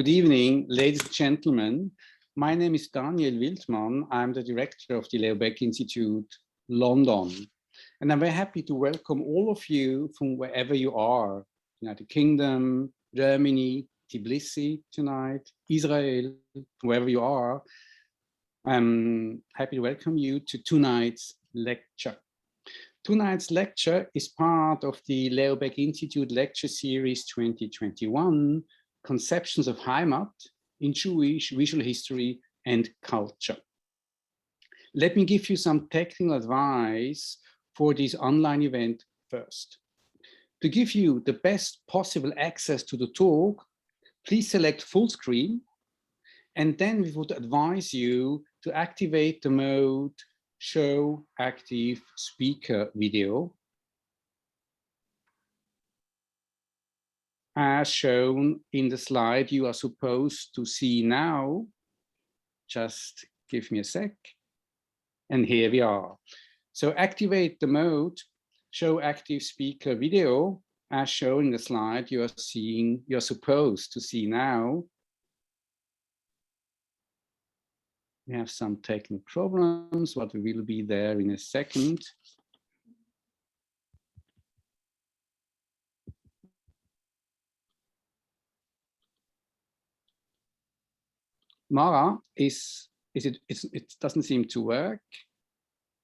Good evening, ladies and gentlemen. My name is Daniel Wildmann. I'm the director of the Leo Baeck Institute, London. And I'm very happy to welcome all of you from wherever you are, United Kingdom, Germany, Tbilisi tonight, Israel, wherever you are. I'm happy to welcome you to tonight's lecture. Tonight's lecture is part of the Leo Baeck Institute Lecture Series 2021, Conceptions of Heimat in Jewish Visual History and Culture. Let me give you some technical advice for this online event first. To give you the best possible access to the talk, please select full screen, and then we would advise you to activate the mode Show Active Speaker Video, as shown in the slide you are supposed to see now. Just give me a sec. And here we are. So activate the mode, Show Active Speaker Video, as shown in the slide you're supposed to see now. We have some technical problems, but we will be there in a second. Mara, it doesn't seem to work.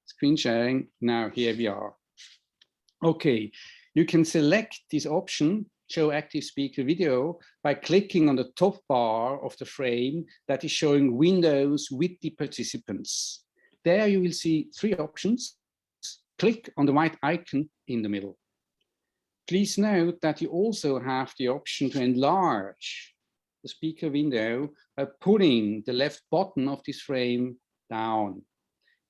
Screen sharing, now here we are. Okay, you can select this option, Show Active Speaker Video, by clicking on the top bar of the frame that is showing windows with the participants. There you will see three options. Click on the white icon in the middle. Please note that you also have the option to enlarge the speaker window by pulling the left button of this frame down.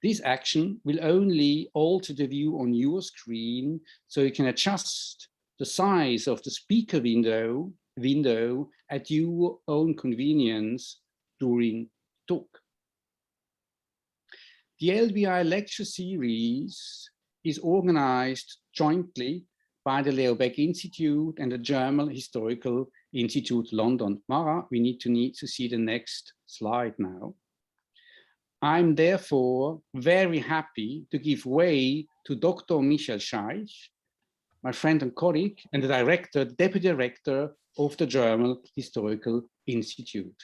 This action will only alter the view on your screen, so you can adjust the size of the speaker window at your own convenience during talk. The LBI lecture series is organized jointly by the Leo Baeck Institute and the German Historical Institute London. Mara, we need to see the next slide now. I'm therefore very happy to give way to Dr. Michael Scheich, my friend and colleague, and the deputy director of the German Historical Institute.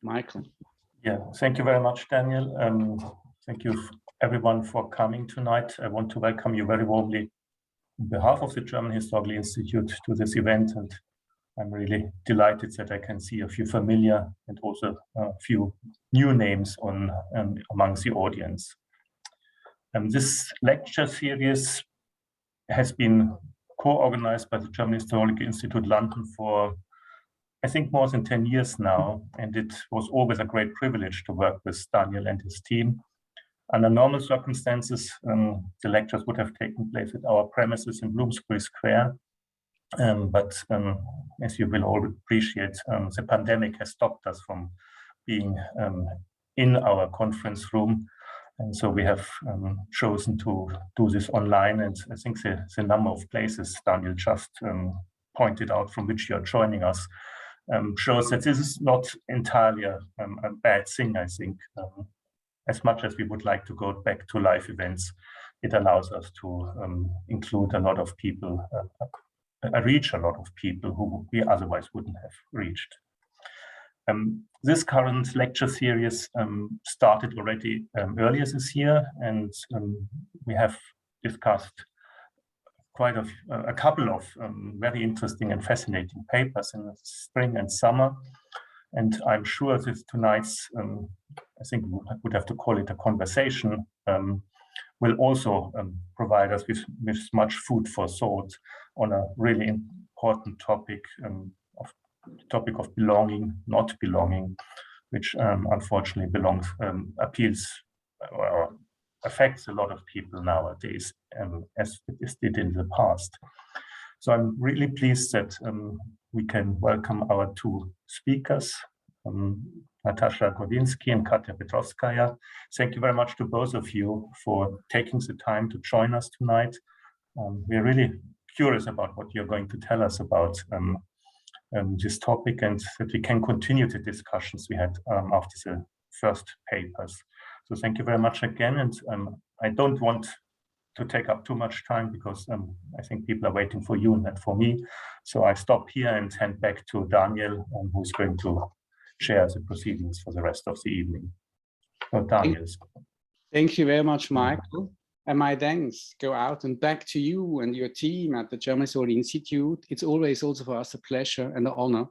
Michael. Yeah, thank you very much, Daniel. Thank you everyone for coming tonight. I want to welcome you very warmly on behalf of the German Historical Institute to this event, and I'm really delighted that I can see a few familiar and also a few new names amongst the audience. This lecture series has been co-organized by the German Historical Institute London for, I think, more than 10 years now, and it was always a great privilege to work with Daniel and his team. Under normal circumstances, the lectures would have taken place at our premises in Bloomsbury Square, but as you will all appreciate, the pandemic has stopped us from being in our conference room. And so we have chosen to do this online, and I think the number of places Daniel just pointed out from which you are joining us shows that this is not entirely a bad thing, I think. As much as we would like to go back to live events, it allows us to include a lot of people, reach a lot of people who we otherwise wouldn't have reached. This current lecture series started already earlier this year, and we have discussed quite a couple of very interesting and fascinating papers in the spring and summer. And I'm sure that tonight's, I think we would have to call it a conversation, will also provide us with much food for thought on a really important topic, of belonging, not belonging, which unfortunately appeals or affects a lot of people nowadays, as it did in the past. So I'm really pleased that we can welcome our two speakers, Natasha Gordinsky and Katja Petrowskaja. Thank you very much to both of you for taking the time to join us tonight. We're really curious about what you're going to tell us about this topic, and that we can continue the discussions we had after the first papers. So thank you very much again, and I don't want to take up too much time because I think people are waiting for you and not for me. So I stop here and hand back to Daniel, who's going to share the proceedings for the rest of the evening. So Daniel. Thank you very much, Michael. And my thanks go out and back to you and your team at the German Historical Institute. It's always also for us a pleasure and an honor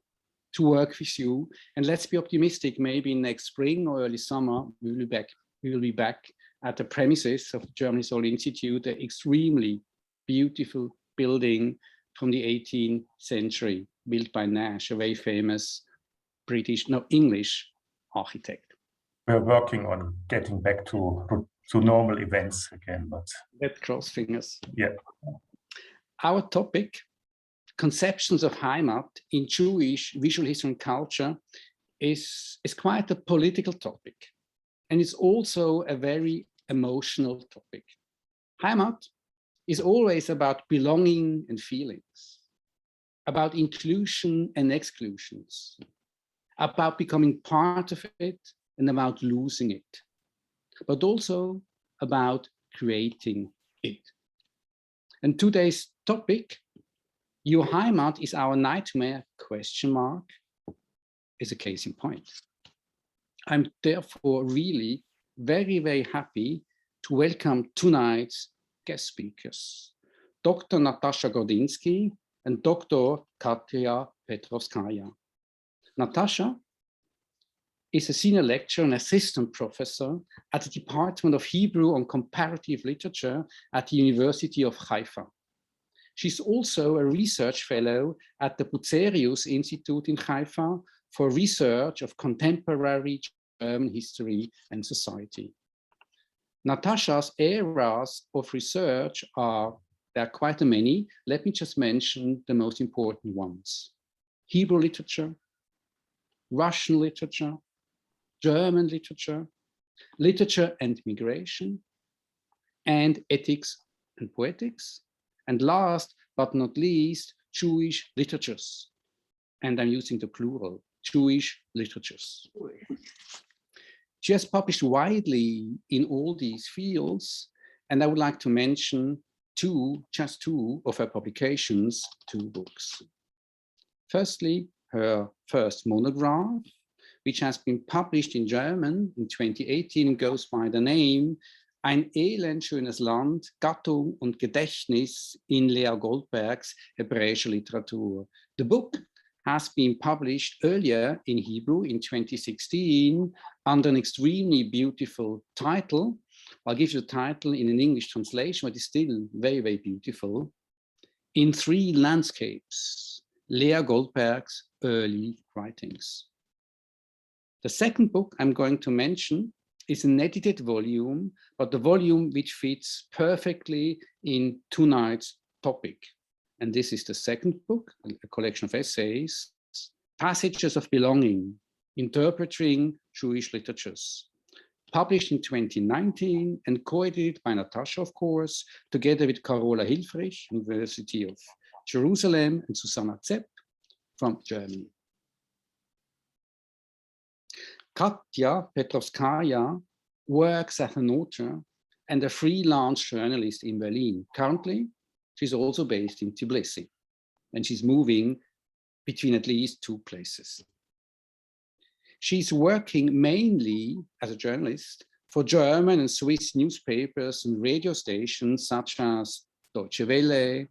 to work with you. And let's be optimistic, maybe next spring or early summer, we will be back at the premises of the German Historical Institute, an extremely beautiful building from the 18th century, built by Nash, a very famous English architect. We're working on getting back to normal events again, but let's cross fingers. Yeah. Our topic, conceptions of Heimat in Jewish visual history and culture, is quite a political topic. And it's also a very emotional topic. Heimat is always about belonging and feelings, about inclusion and exclusions, about becoming part of it and about losing it, but also about creating it. And today's topic, Your Heimat is Our Nightmare, ? is a case in point. I'm therefore really very, very happy to welcome tonight's guest speakers, Dr. Natasha Gordinsky and Dr. Katja Petrowskaja. Natasha is a senior lecturer and assistant professor at the Department of Hebrew and Comparative Literature at the University of Haifa. She's also a research fellow at the Bucerius Institute in Haifa for research of contemporary German history and society. Natasha's areas of research there are quite many. Let me just mention the most important ones: Hebrew literature, Russian literature, German literature, literature and migration, and ethics and poetics, and last but not least, Jewish literatures. And I'm using the plural, Jewish literatures. She has published widely in all these fields, and I would like to mention just two of her publications, 2 books. Firstly, her first monograph, which has been published in German in 2018, goes by the name Ein elendschönes Land, Gattung und Gedächtnis in Lea Goldbergs hebräische Literatur. The book has been published earlier in Hebrew in 2016 under an extremely beautiful title. I'll give you the title in an English translation, but it's still very, very beautiful. In 3 landscapes, Lea Goldberg's early writings. The second book I'm going to mention is an edited volume, but the volume which fits perfectly in tonight's topic. And this is the second book, a collection of essays, Passages of Belonging, Interpreting Jewish Literatures, published in 2019 and co-edited by Natasha, of course, together with Carola Hilfrich, University of Jerusalem, and Susanna Zepp from Germany. Katja Petrowskaja works as an author and a freelance journalist in Berlin. Currently, she's also based in Tbilisi, and she's moving between at least 2 places. She's working mainly as a journalist for German and Swiss newspapers and radio stations such as Deutsche Welle,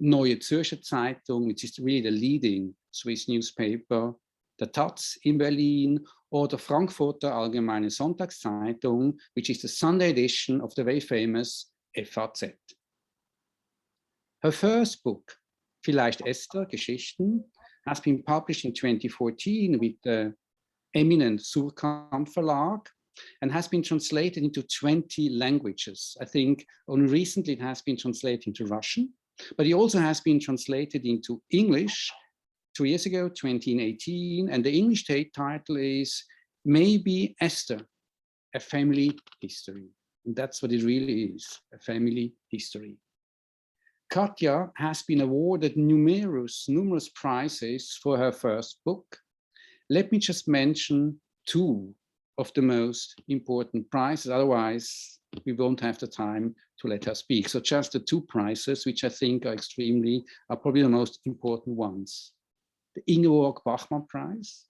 Neue Zürcher Zeitung, which is really the leading Swiss newspaper, the Taz in Berlin, or the Frankfurter Allgemeine Sonntagszeitung, which is the Sunday edition of the very famous FAZ. Her first book, Vielleicht Esther, Geschichten, has been published in 2014 with the eminent Surkamp Verlag and has been translated into 20 languages. I think only recently it has been translated into Russian, but it also has been translated into English 2 years ago, 2018, and the English title is Maybe Esther, a Family History. And that's what it really is, a family history. Katja has been awarded numerous prizes for her first book. Let me just mention two of the most important prizes, otherwise we won't have the time to let her speak. So just the two prizes, which I think are probably the most important ones. The Ingeborg Bachmann Prize,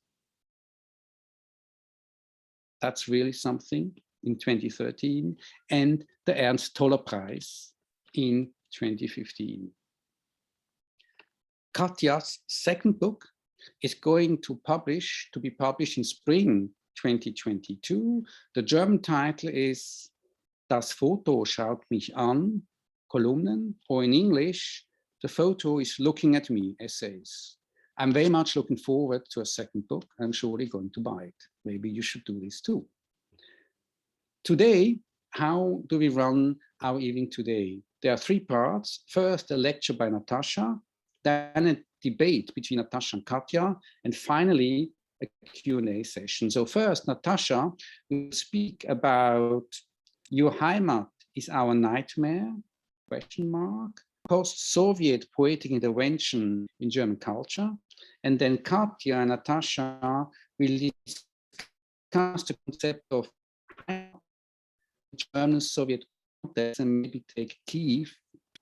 that's really something, in 2013, and the Ernst Toller Prize in 2015. Katja's second book is going to be published in spring 2022. The German title is Das Foto schaut mich an, Kolumnen, or in English, The Photo is Looking at Me, Essays. I'm very much looking forward to a second book. I'm surely going to buy it. Maybe you should do this too. Today, how do we run our evening today? There are three parts. First, a lecture by Natasha, then a debate between Natasha and Katja, and finally, a Q&A session. So first, Natasha will speak about Your Heimat is Our Nightmare, ? Post-Soviet poetic intervention in German culture. And then Katja and Natasha will discuss the concept of German-Soviet context and maybe take Kiev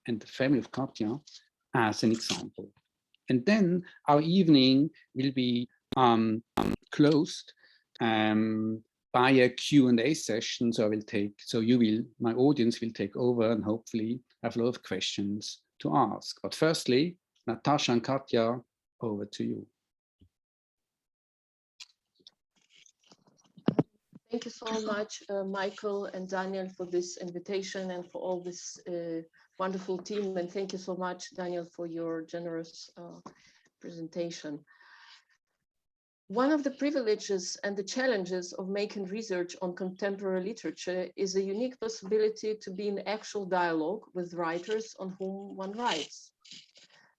and the family of Katja as an example. And then our evening will be closed by a Q&A session. So my audience will take over and hopefully have a lot of questions to ask. But firstly, Natasha and Katja, over to you. Thank you so much, Michael and Daniel, for this invitation and for all this wonderful team. And thank you so much, Daniel, for your generous presentation. One of the privileges and the challenges of making research on contemporary literature is a unique possibility to be in actual dialogue with writers on whom one writes.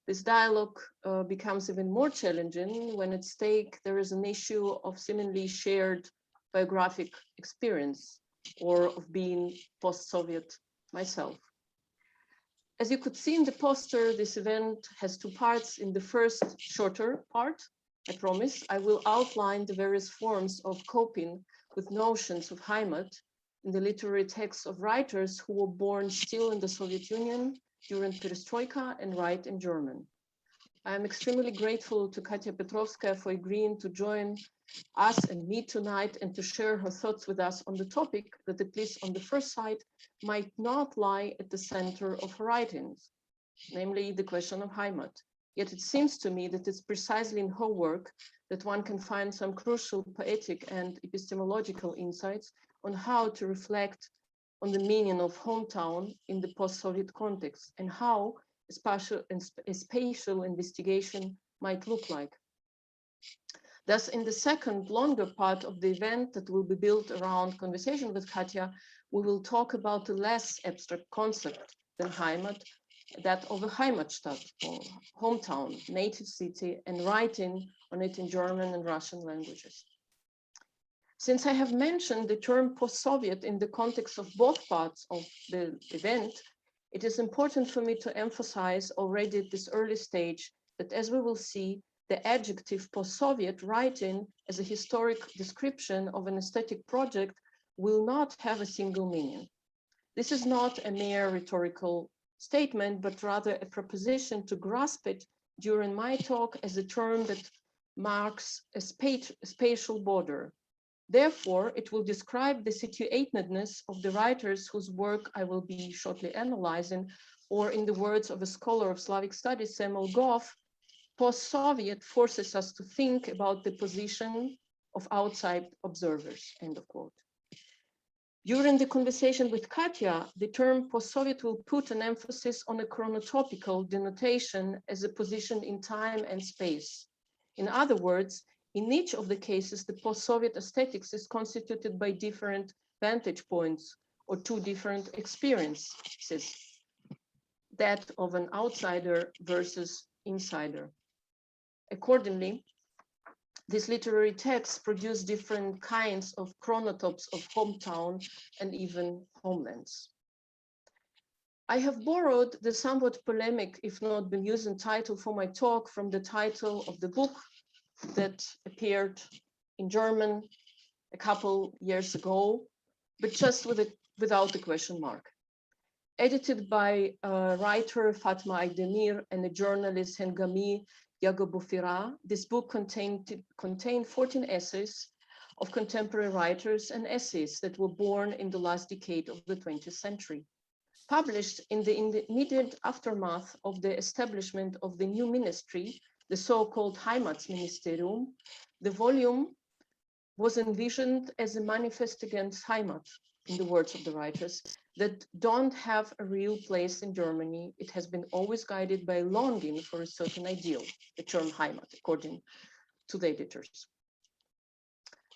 This dialogue becomes even more challenging when at stake there is an issue of seemingly shared biographic experience or of being post-Soviet myself. As you could see in the poster, this event has two parts. In the first shorter part, I promise, I will outline the various forms of coping with notions of Heimat in the literary texts of writers who were born still in the Soviet Union during Perestroika and write in German. I am extremely grateful to Katja Petrowskaja for agreeing to join us and me tonight and to share her thoughts with us on the topic that, at least on the first sight, might not lie at the center of her writings, namely the question of Heimat. Yet it seems to me that it's precisely in her work that one can find some crucial poetic and epistemological insights on how to reflect on the meaning of hometown in the post-Soviet context and how a spatial investigation might look like. Thus, in the second, longer part of the event that will be built around conversation with Katja, we will talk about a less abstract concept than Heimat, that of a Heimatstadt, or hometown, native city, and writing on it in German and Russian languages. Since I have mentioned the term post-Soviet in the context of both parts of the event, it is important for me to emphasize already at this early stage that, as we will see, the adjective post-Soviet writing as a historic description of an aesthetic project will not have a single meaning. This is not a mere rhetorical statement, but rather a proposition to grasp it during my talk as a term that marks a spatial border. Therefore, it will describe the situatedness of the writers whose work I will be shortly analyzing, or in the words of a scholar of Slavic studies, Samuel Goff, post-Soviet forces us to think about the position of outside observers, end of quote. During the conversation with Katja, the term post-Soviet will put an emphasis on a chronotopical denotation as a position in time and space. In other words, in each of the cases, the post-Soviet aesthetics is constituted by different vantage points or two different experiences, that of an outsider versus insider. Accordingly, these literary texts produce different kinds of chronotopes of hometown and even homelands. I have borrowed the somewhat polemic, if not bemusing title for my talk from the title of the book that appeared in German a couple years ago, but just without the question mark. Edited by writer Fatma Aydemir and a journalist Hengami Yagobofira, this book contained 14 essays of contemporary writers and essays that were born in the last decade of the 20th century. Published in the immediate aftermath of the establishment of the new ministry, the so-called Heimat Ministerium, the volume was envisioned as a manifest against Heimat, in the words of the writers, that don't have a real place in Germany. It has been always guided by a longing for a certain ideal, the term Heimat, according to the editors.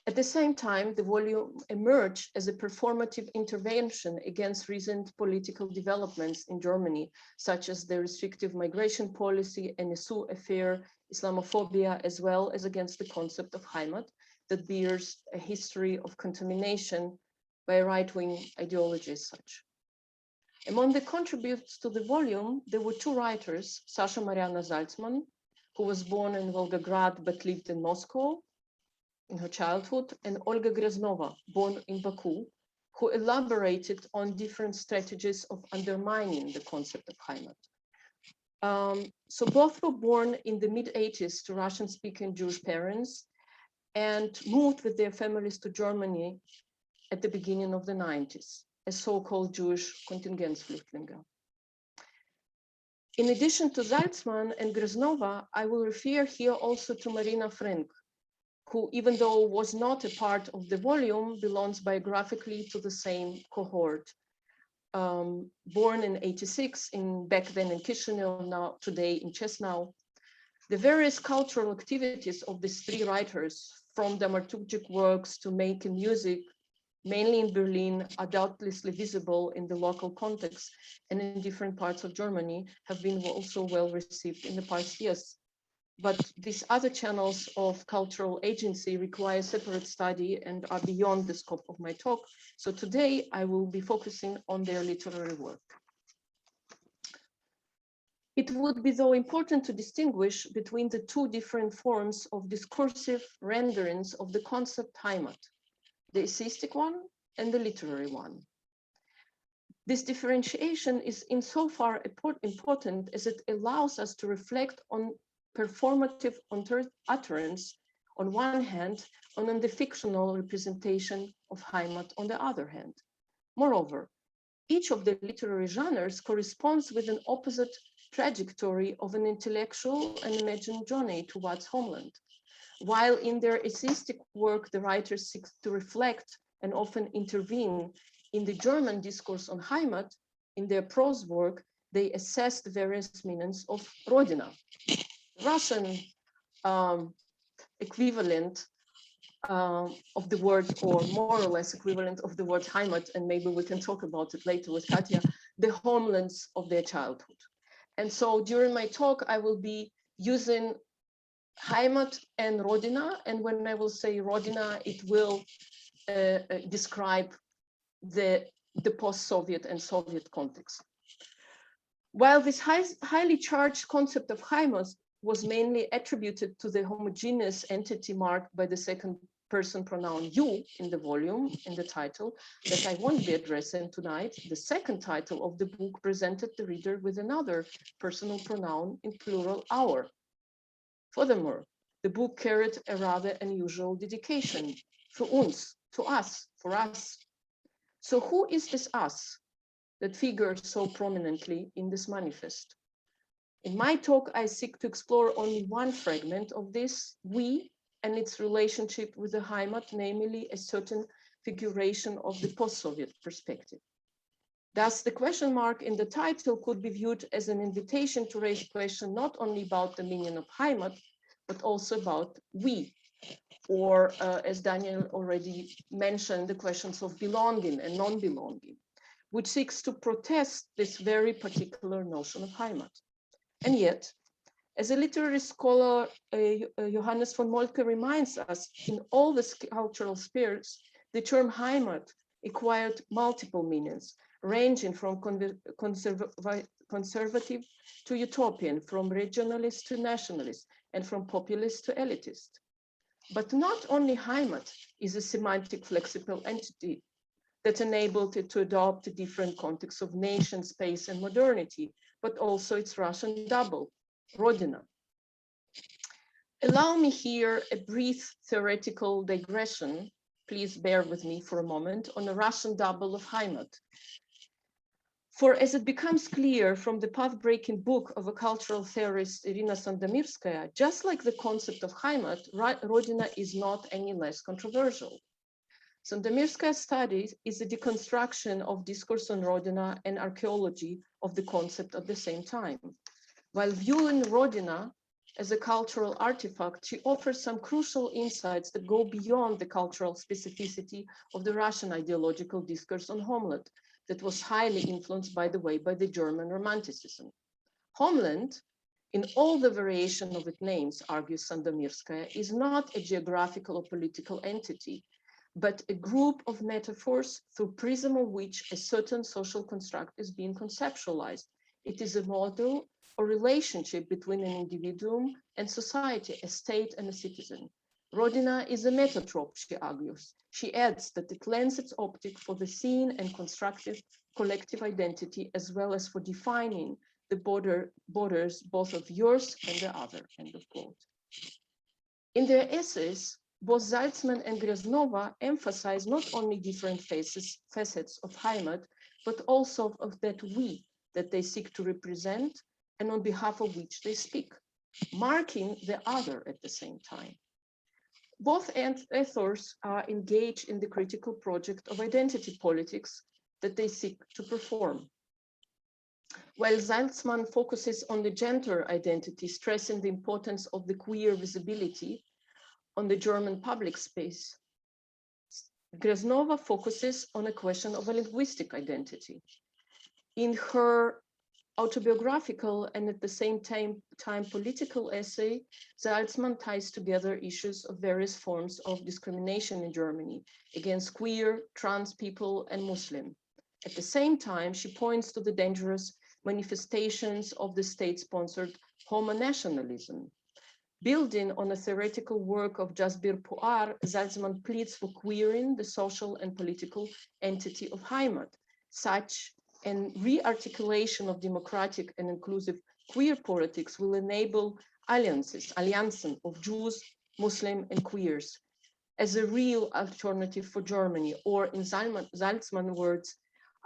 At the same time, the volume emerged as a performative intervention against recent political developments in Germany, such as the restrictive migration policy, NSU affair, Islamophobia, as well as against the concept of Heimat that bears a history of contamination by right-wing ideology as such. Among the contributors to the volume, there were two writers, Sasha Mariana Salzman, who was born in Volgograd but lived in Moscow in her childhood, and Olga Greznova, born in Baku, who elaborated on different strategies of undermining the concept of Heimat. So both were born in the mid-80s to Russian-speaking Jewish parents and moved with their families to Germany at the beginning of the 90s, as so-called Jewish Kontingenzflüchtlinge. In addition to Salzman and Greznova, I will refer here also to Marina Frank, who, even though was not a part of the volume, belongs biographically to the same cohort. Born in '86, back then in Chisinau, now today in Chesnau. The various cultural activities of these three writers, from dramaturgic works to making music, mainly in Berlin, are doubtlessly visible in the local context and in different parts of Germany, have been also well received in the past years. But these other channels of cultural agency require separate study and are beyond the scope of my talk. So today I will be focusing on their literary work. It would be, though, important to distinguish between the two different forms of discursive renderings of the concept Heimat, the essayistic one and the literary one. This differentiation is insofar important as it allows us to reflect on performative utterance on one hand, and on the fictional representation of Heimat on the other hand. Moreover, each of the literary genres corresponds with an opposite trajectory of an intellectual and imagined journey towards homeland. While in their essayistic work, the writers seek to reflect and often intervene in the German discourse on Heimat, in their prose work, they assess the various meanings of Rodina. Russian equivalent of the word, or more or less equivalent of the word Heimat, and maybe we can talk about it later with Katja, the homelands of their childhood. And so during my talk, I will be using Heimat and Rodina, and when I will say Rodina, it will describe the post-Soviet and Soviet context. While this highly charged concept of Heimat was mainly attributed to the homogeneous entity marked by the second person pronoun you in the volume, in the title, that I won't be addressing tonight, the second title of the book presented the reader with another personal pronoun in plural our. Furthermore, the book carried a rather unusual dedication, für uns, to us, for us. So who is this us that figures so prominently in this manifest? In my talk, I seek to explore only one fragment of this, we, and its relationship with the Heimat, namely a certain figuration of the post-Soviet perspective. Thus, the question mark in the title could be viewed as an invitation to raise question not only about the meaning of Heimat, but also about we, or as Daniel already mentioned, the questions of belonging and non-belonging, which seeks to protest this very particular notion of Heimat. And yet, as a literary scholar, Johannes von Moltke reminds us, in all the cultural spheres, the term Heimat acquired multiple meanings, ranging from conservative to utopian, from regionalist to nationalist, and from populist to elitist. But not only Heimat is a semantic flexible entity that enabled it to adopt a different context of nation, space, and modernity, but also its Russian double, Rodina. Allow me here a brief theoretical digression, please bear with me for a moment, on the Russian double of Heimat. For as it becomes clear from the path-breaking book of a cultural theorist, Irina Sandomierskaya, just like the concept of Heimat, Rodina is not any less controversial. Sandomierskaya's study is a deconstruction of discourse on Rodina and archaeology of the concept at the same time. While viewing Rodina as a cultural artifact, she offers some crucial insights that go beyond the cultural specificity of the Russian ideological discourse on homeland that was highly influenced, by the way, by the German Romanticism. Homeland, in all the variation of its names, argues Sandomierskaya, is not a geographical or political entity, but a group of metaphors through prism of which a certain social construct is being conceptualized. It is a model or relationship between an individuum and society, a state and a citizen. Rodina is a metatrope, she argues. She adds that it lends its optic for the seen and constructive collective identity, as well as for defining the borders both of yours and the other, end of quote. In their essays, both Zalcman and Greznova emphasize not only different facets of Heimat, but also of that we that they seek to represent and on behalf of which they speak, marking the other at the same time. Both authors are engaged in the critical project of identity politics that they seek to perform. While Zalcman focuses on the gender identity, stressing the importance of the queer visibility on the German public space, Greznova focuses on a question of a linguistic identity. In her autobiographical and at the same time political essay, Zalcman ties together issues of various forms of discrimination in Germany against queer, trans people, and Muslim. At the same time, she points to the dangerous manifestations of the state-sponsored homonationalism. Building on a theoretical work of Jasbir Puar, Zalcman pleads for queering the social and political entity of Heimat, such and re-articulation of democratic and inclusive queer politics will enable alliances of Jews, Muslim, and queers as a real alternative for Germany, or in Zalcman words,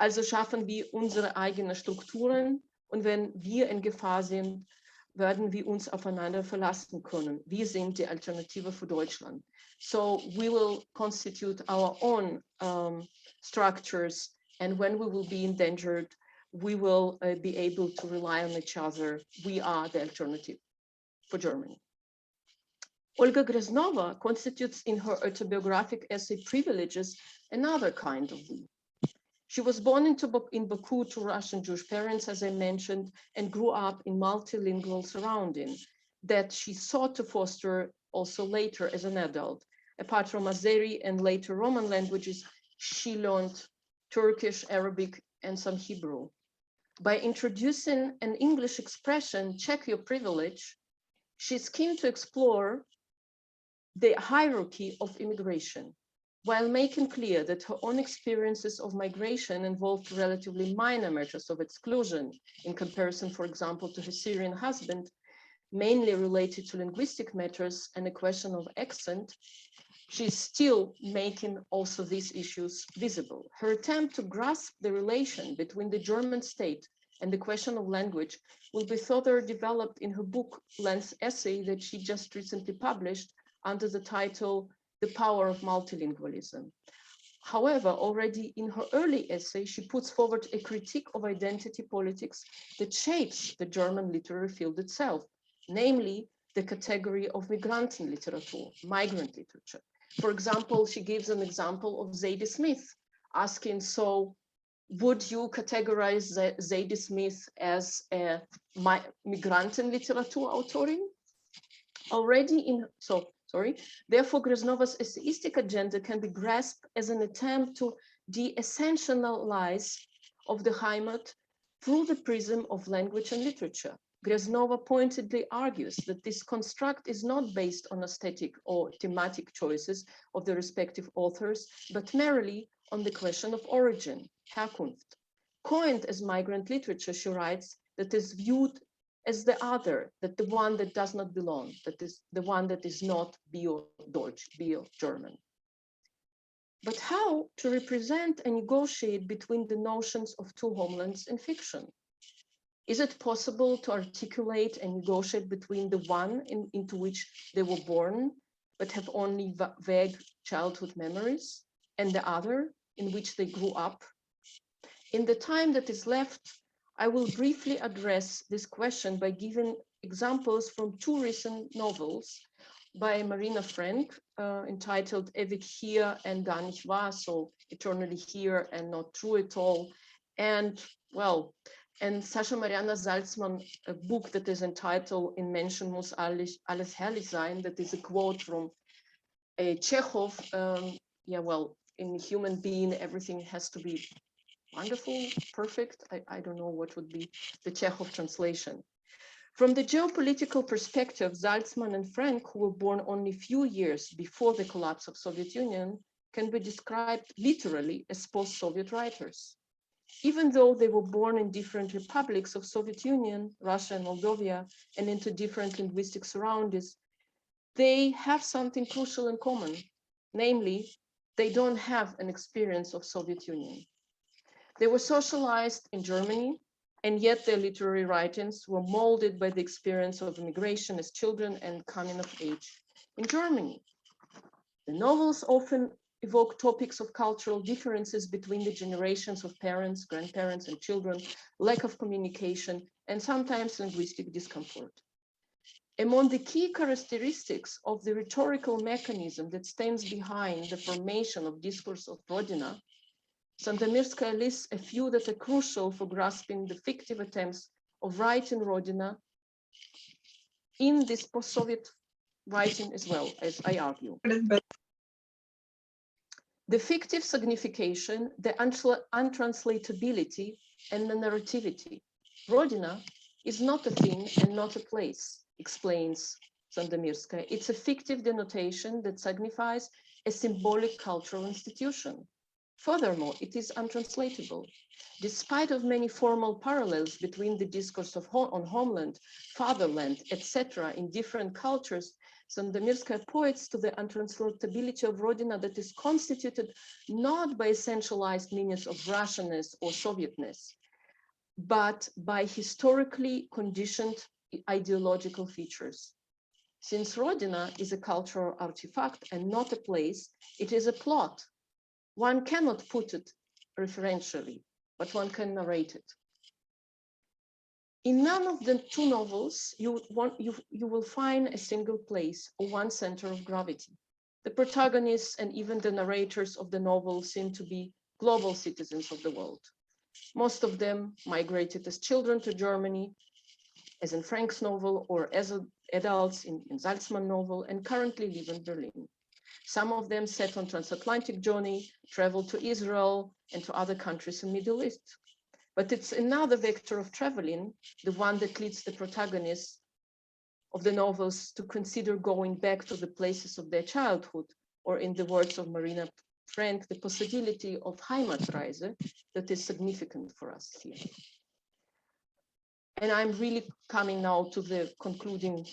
also schaffen wir unsere eigenen Strukturen und wenn wir in Gefahr sind, werden wir uns aufeinander verlassen können. Wir sind die Alternative für Deutschland. So we will constitute our own structures, and when we will be endangered, we will be able to rely on each other. We are the alternative for Germany. Olga Greznova constitutes in her autobiographic essay Privileges another kind of we. She was born in Baku to Russian Jewish parents, as I mentioned, and grew up in multilingual surroundings that she sought to foster also later as an adult. Apart from Azeri and later Roman languages, she learned Turkish, Arabic, and some Hebrew. By introducing an English expression, check your privilege, she's keen to explore the hierarchy of immigration, while making clear that her own experiences of migration involved relatively minor matters of exclusion in comparison, for example, to her Syrian husband, mainly related to linguistic matters and a question of accent. She's still making also these issues visible. Her attempt to grasp the relation between the German state and the question of language will be further developed in her book-length essay that she just recently published under the title The Power of Multilingualism. However, already in her early essay, she puts forward a critique of identity politics that shapes the German literary field itself, namely the category of Migrantenliteratur, migrant literature. For example, she gives an example of Zadie Smith, asking, so would you categorize Zadie Smith as a Migrantenliteratur Autorin? Therefore, Greznova's essayistic agenda can be grasped as an attempt to de-essentialize of the Heimat through the prism of language and literature. Greznova pointedly argues that this construct is not based on aesthetic or thematic choices of the respective authors, but merely on the question of origin, Herkunft. Coined as migrant literature, she writes, that is viewed as the other, that the one that does not belong, that is the one that is not Bio-Deutsch, Bio-German. But how to represent and negotiate between the notions of two homelands in fiction? Is it possible to articulate and negotiate between the one into which they were born, but have only vague childhood memories, and the other in which they grew up? In the time that is left, I will briefly address this question by giving examples from two recent novels by Marina Frank, entitled Ewig hier and gar nicht wahr, so eternally here and not true at all. And well, and Sascha Mariana Salzman, a book that is entitled In Menschen muss alles herrlich sein, that is a quote from a Chekhov. Yeah, well, in a human being, everything has to be wonderful, perfect. I don't know what would be the Chekhov translation. From the geopolitical perspective, Salzman and Frank, who were born only a few years before the collapse of Soviet Union, can be described literally as post-Soviet writers. Even though they were born in different republics of Soviet Union, Russia and Moldova, and into different linguistic surroundings, they have something crucial in common. Namely, they don't have an experience of Soviet Union. They were socialized in Germany, and yet their literary writings were molded by the experience of immigration as children and coming of age in Germany. The novels often evoke topics of cultural differences between the generations of parents, grandparents, and children, lack of communication, and sometimes linguistic discomfort. Among the key characteristics of the rhetorical mechanism that stands behind the formation of discourse of Rodina, Sandomierskaya lists a few that are crucial for grasping the fictive attempts of writing Rodina in this post-Soviet writing as well, as I argue. The fictive signification, the untranslatability, and the narrativity. Rodina is not a thing and not a place, explains Sandomierskaya. It's a fictive denotation that signifies a symbolic cultural institution. Furthermore, it is untranslatable. Despite of many formal parallels between the discourse of on homeland, fatherland, etc. in different cultures, Sandomierskaya points to the untranslatability of Rodina that is constituted not by essentialized meanings of Russianness or Sovietness, but by historically conditioned ideological features. Since Rodina is a cultural artifact and not a place, it is a plot. One cannot put it referentially, but one can narrate it. In none of the two novels, you will find a single place or one center of gravity. The protagonists and even the narrators of the novel seem to be global citizens of the world. Most of them migrated as children to Germany, as in Frank's novel, or as adults in Salzman's novel, and currently live in Berlin. Some of them set on transatlantic journey, traveled to Israel and to other countries in the Middle East. But it's another vector of traveling, the one that leads the protagonists of the novels to consider going back to the places of their childhood, or in the words of Marina Frank, the possibility of Heimatreise that is significant for us here. And I'm really coming now to the concluding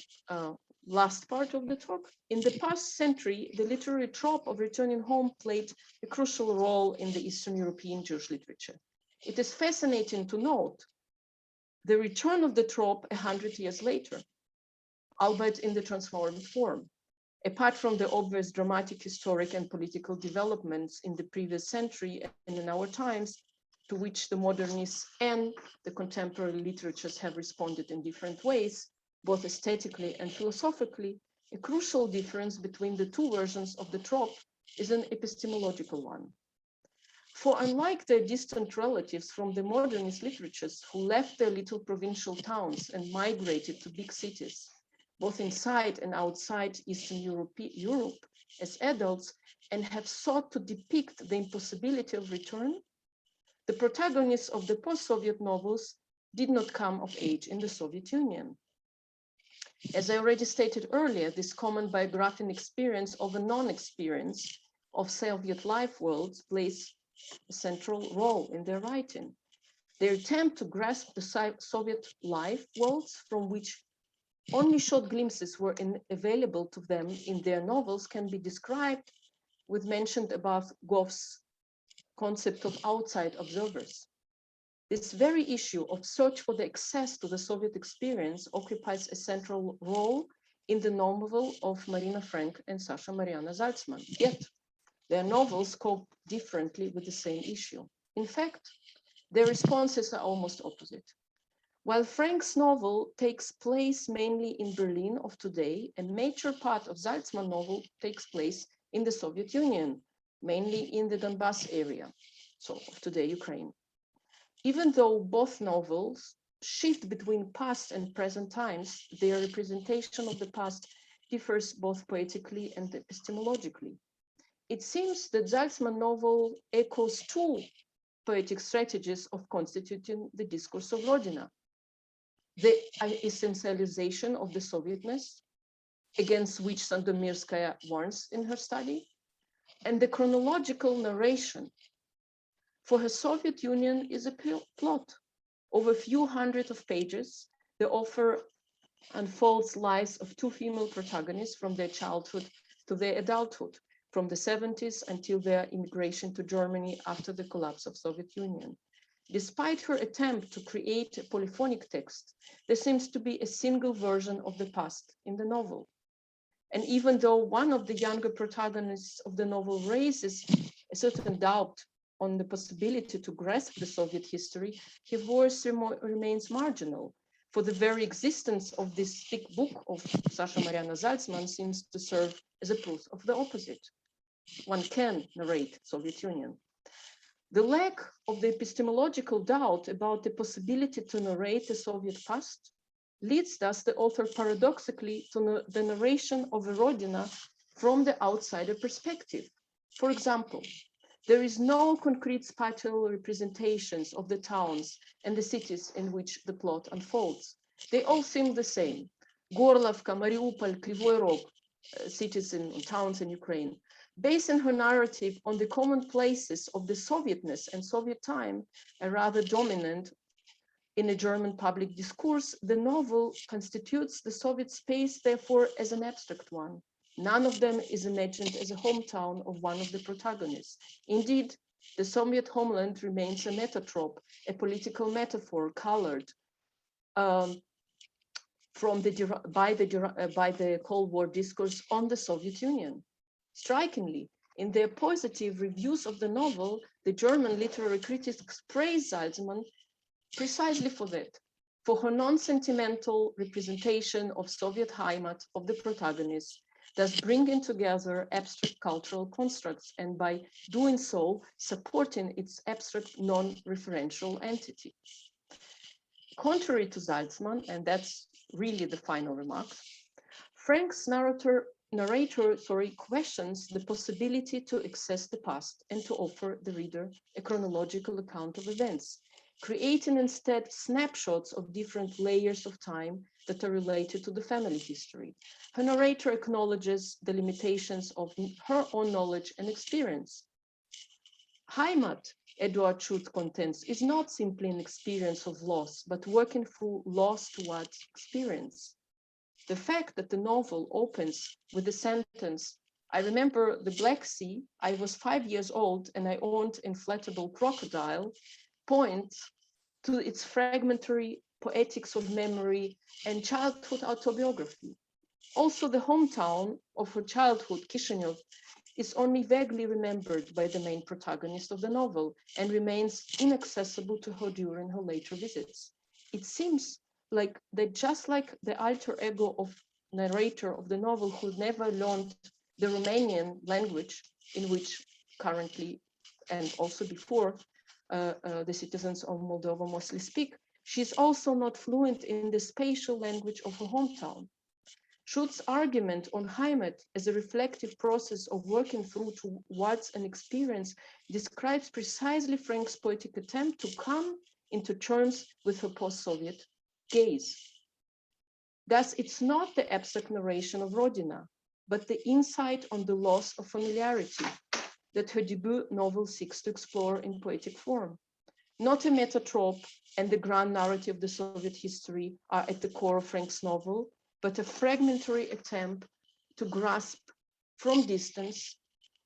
last part of the talk. In the past century, the literary trope of returning home played a crucial role in the Eastern European Jewish literature. It is fascinating to note the return of the trope 100 years later, albeit in the transformed form. Apart from the obvious dramatic, historic, and political developments in the previous century and in our times, to which the modernists and the contemporary literatures have responded in different ways, both aesthetically and philosophically, a crucial difference between the two versions of the trope is an epistemological one. For unlike their distant relatives from the modernist literatures who left their little provincial towns and migrated to big cities, both inside and outside Eastern Europe as adults, and have sought to depict the impossibility of return, the protagonists of the post-Soviet novels did not come of age in the Soviet Union. As I already stated earlier, this common biographic experience of a non-experience of Soviet life worlds plays a central role in their writing. Their attempt to grasp the Soviet life worlds from which only short glimpses were available to them in their novels can be described with mentioned above Goff's concept of outside observers. This very issue of search for the access to the Soviet experience occupies a central role in the novel of Marina Frank and Sasha Mariana Salzman. Yet, their novels cope differently with the same issue. In fact, their responses are almost opposite. While Frank's novel takes place mainly in Berlin of today, a major part of Salzman's novel takes place in the Soviet Union, mainly in the Donbass area, so of today, Ukraine. Even though both novels shift between past and present times, their representation of the past differs both poetically and epistemologically. It seems that Salzman's novel echoes two poetic strategies of constituting the discourse of Rodina: the essentialization of the Sovietness, against which Sandomierskaya warns in her study, and the chronological narration. For her Soviet Union is a plot. Over a few hundred of pages, the author unfolds lives of two female protagonists from their childhood to their adulthood, from the 70s until their immigration to Germany after the collapse of Soviet Union. Despite her attempt to create a polyphonic text, there seems to be a single version of the past in the novel. And even though one of the younger protagonists of the novel raises a certain doubt on the possibility to grasp the Soviet history, her voice remains marginal. For the very existence of this thick book of Sasha Mariana Salzman seems to serve as a proof of the opposite. One can narrate Soviet Union. The lack of the epistemological doubt about the possibility to narrate the Soviet past leads thus the author paradoxically to the narration of a Rodina from the outsider perspective. For example, there is no concrete spatial representations of the towns and the cities in which the plot unfolds. They all seem the same. Gorlovka, Mariupol, Kryvyi Rog, cities and towns in Ukraine. Based on her narrative on the commonplaces of the Sovietness and Soviet time, a rather dominant in a German public discourse, the novel constitutes the Soviet space, therefore, as an abstract one. None of them is imagined as a hometown of one of the protagonists. Indeed, the Soviet homeland remains a metatrope, a political metaphor colored by the Cold War discourse on the Soviet Union. Strikingly, in their positive reviews of the novel, the German literary critics praise Salzman precisely for that, for her non-sentimental representation of Soviet Heimat of the protagonist, thus bringing together abstract cultural constructs and by doing so, supporting its abstract non-referential entity. Contrary to Salzman, and that's really the final remark, Frank's narrator questions the possibility to access the past and to offer the reader a chronological account of events, creating instead snapshots of different layers of time that are related to the family history. Her narrator acknowledges the limitations of her own knowledge and experience. Heimat, Eduard Schut contends, is not simply an experience of loss, but working through loss towards experience. The fact that the novel opens with the sentence, "I remember the Black Sea, I was 5 years old and I owned an inflatable crocodile," points to its fragmentary poetics of memory and childhood autobiography. Also, the hometown of her childhood, Kishinev, is only vaguely remembered by the main protagonist of the novel and remains inaccessible to her during her later visits. It seems like that just like the alter ego of narrator of the novel who never learned the Romanian language in which currently and also before the citizens of Moldova mostly speak, she's also not fluent in the spatial language of her hometown. Schut's argument on Heimat as a reflective process of working through towards an experience describes precisely Frank's poetic attempt to come into terms with her post-Soviet gaze. Thus, it's not the abstract narration of Rodina, but the insight on the loss of familiarity that her debut novel seeks to explore in poetic form. Not a metatrope and the grand narrative of the Soviet history are at the core of Frank's novel, but a fragmentary attempt to grasp from distance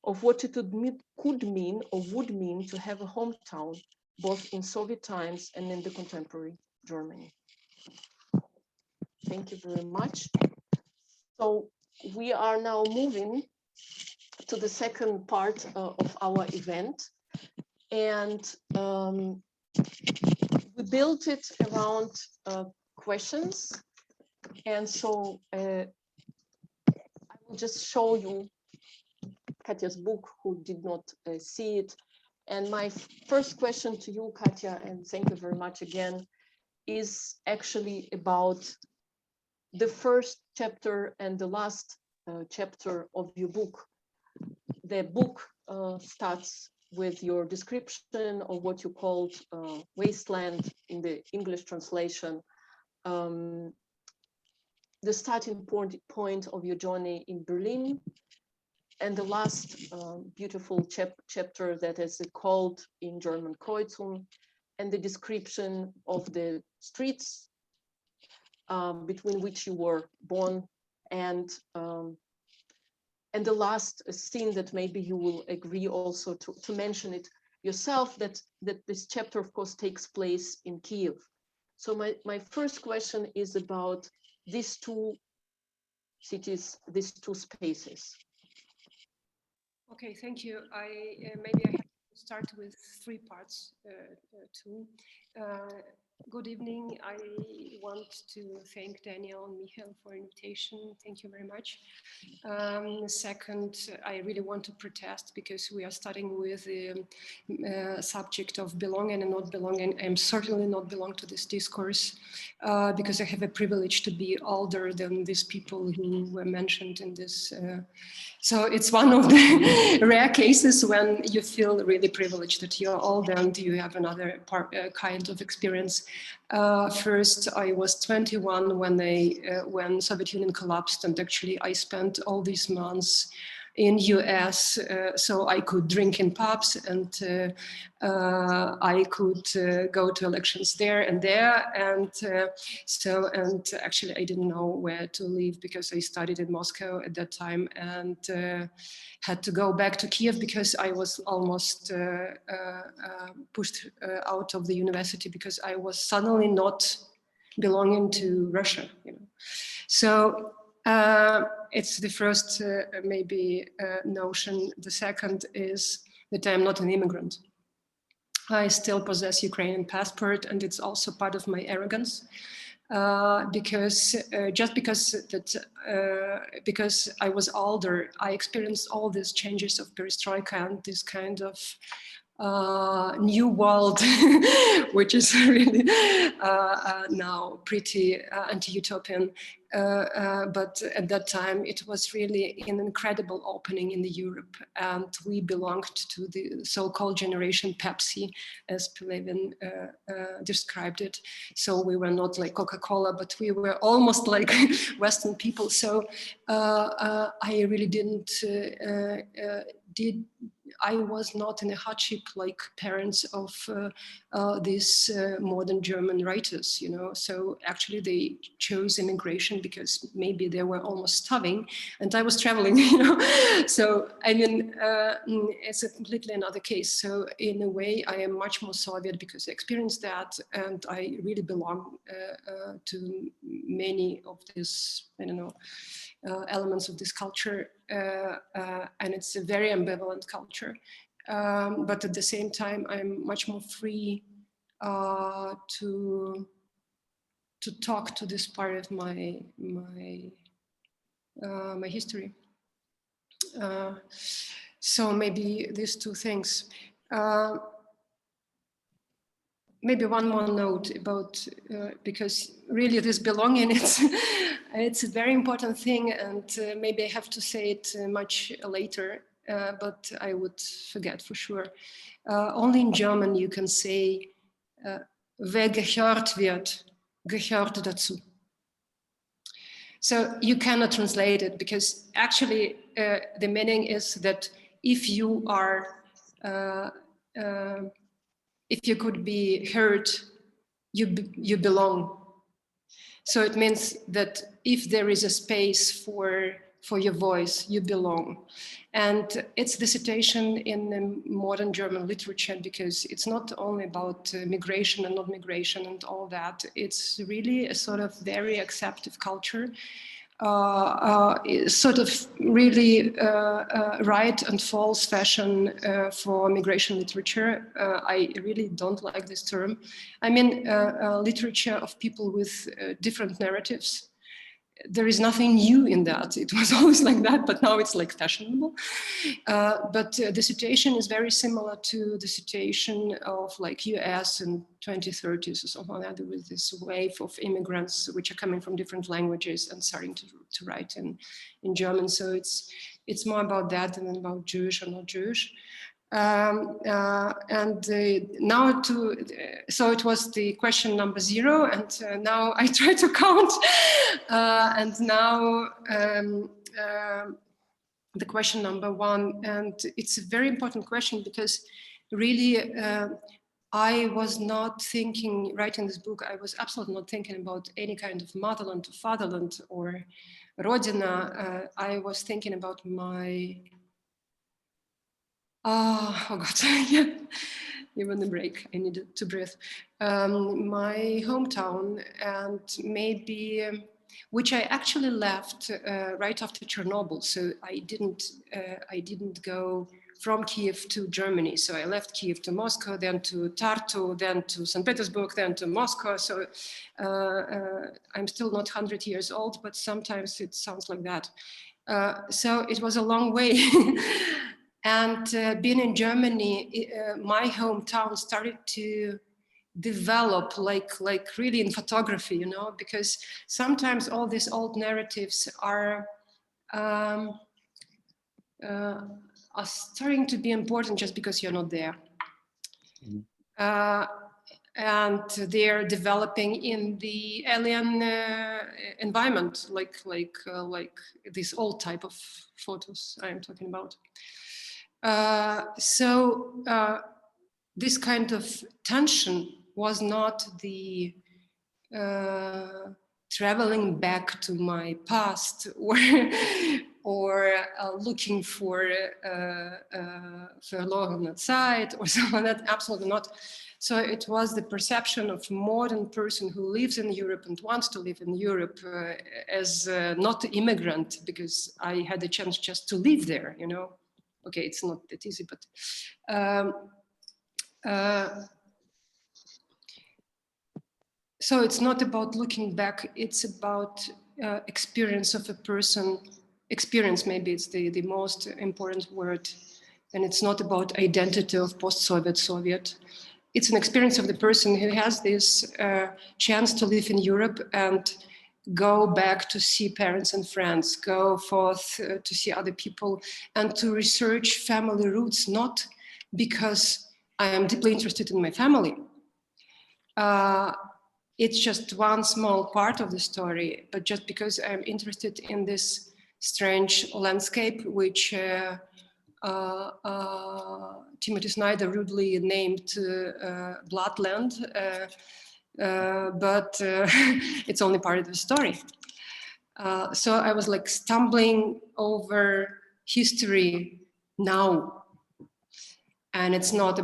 of what it could mean or would mean to have a hometown, both in Soviet times and in the contemporary Germany. Thank you very much. So we are now moving to the second part of our event. And we built it around questions. And so I will just show you Katja's book, who did not see it. And my first question to you, Katja, and thank you very much again, is actually about the first chapter and the last chapter of your book. The book starts with your description of what you called wasteland in the English translation. The starting point of your journey in Berlin, and the last beautiful chapter that is called in German Kreuzung, and the description of the streets between which you were born, and the last scene that maybe you will agree also to mention it yourself, that this chapter of course takes place in Kiev. So my first question is about these two cities, these two spaces. Okay, thank you. Maybe I have to start with three parts too. Good evening. I want to thank Daniel and Michael for invitation. Thank you very much. Second, I really want to protest because we are starting with the subject of belonging and not belonging. I'm certainly not belong to this discourse because I have a privilege to be older than these people who were mentioned in this. So it's one of the rare cases when you feel really privileged that you're old and you have another kind of experience. First, I was 21 when Soviet Union collapsed, and actually I spent all these months in US, so I could drink in pubs, and I could go to elections there, and actually I didn't know where to live because I studied in Moscow at that time, and had to go back to Kiev because I was almost pushed out of the university because I was suddenly not belonging to Russia, you know. So it's the first maybe notion. The second is that I'm not an immigrant. I still possess Ukrainian passport, and it's also part of my arrogance. Because I was older, I experienced all these changes of perestroika and this kind of new world, which is really now pretty anti-utopian. But at that time, it was really an incredible opening in the Europe, and we belonged to the so-called generation Pepsi, as Pelevin described it. So we were not like Coca-Cola, but we were almost like Western people. So I really I was not in a hardship like parents of these modern German writers, you know. So actually they chose immigration because maybe they were almost starving, and I was traveling, you know. So I mean, it's a completely another case. So in a way, I am much more Soviet because I experienced that, and I really belong to many of these, I don't know, elements of this culture, and it's a very ambivalent culture. But at the same time, I'm much more free to talk to this part of my history. So maybe these two things. maybe one more note about, because really this belonging, it's a very important thing, and maybe I have to say it much later, but I would forget for sure. Only in German you can say, wer gehört wird, gehört dazu. So you cannot translate it, because actually the meaning is that if you are, if you could be heard, you belong. So it means that if there is a space for your voice, you belong. And it's the situation in modern German literature, because it's not only about migration and not migration and all that. It's really a sort of very acceptive culture, sort of really right and false fashion for migration literature. I really don't like this term. I mean, literature of people with different narratives. There is nothing new in that. It was always like that, but now it's like fashionable. But the situation is very similar to the situation of like US in 2030s or something like that, with this wave of immigrants which are coming from different languages and starting to write in German. So it's more about that than about Jewish or not Jewish. Now so it was the question number 0, and now I try to count, and now the question number 1, and it's a very important question, because really I was not thinking, writing this book, I was absolutely not thinking about any kind of motherland or fatherland or Rodina. I was thinking about my oh God, yeah, even a break, I needed to breathe. My hometown, and maybe, which I actually left right after Chernobyl. So I didn't go from Kiev to Germany. So I left Kiev to Moscow, then to Tartu, then to St. Petersburg, then to Moscow. So I'm still not 100 years old, but sometimes it sounds like that. So it was a long way. And being in Germany, my hometown started to develop like really in photography, you know, because sometimes all these old narratives are starting to be important just because you're not there. Mm-hmm. And they're developing in the alien environment, like this old type of photos I'm talking about. So this kind of tension was not the traveling back to my past or looking for forlorn outside or something like that, absolutely not. So it was the perception of a modern person who lives in Europe and wants to live in Europe as not an immigrant, because I had the chance just to live there, you know. Okay, it's not that easy, but so it's not about looking back, it's about experience of a person. Experience, maybe it's the most important word, and it's not about identity of post-Soviet Soviet. It's an experience of the person who has this chance to live in Europe and go back to see parents and friends, go forth to see other people, and to research family roots, not because I am deeply interested in my family. It's just one small part of the story, but just because I'm interested in this strange landscape, which Timothy Snyder rudely named Bloodland, but it's only part of the story. So I was like stumbling over history now, and it's not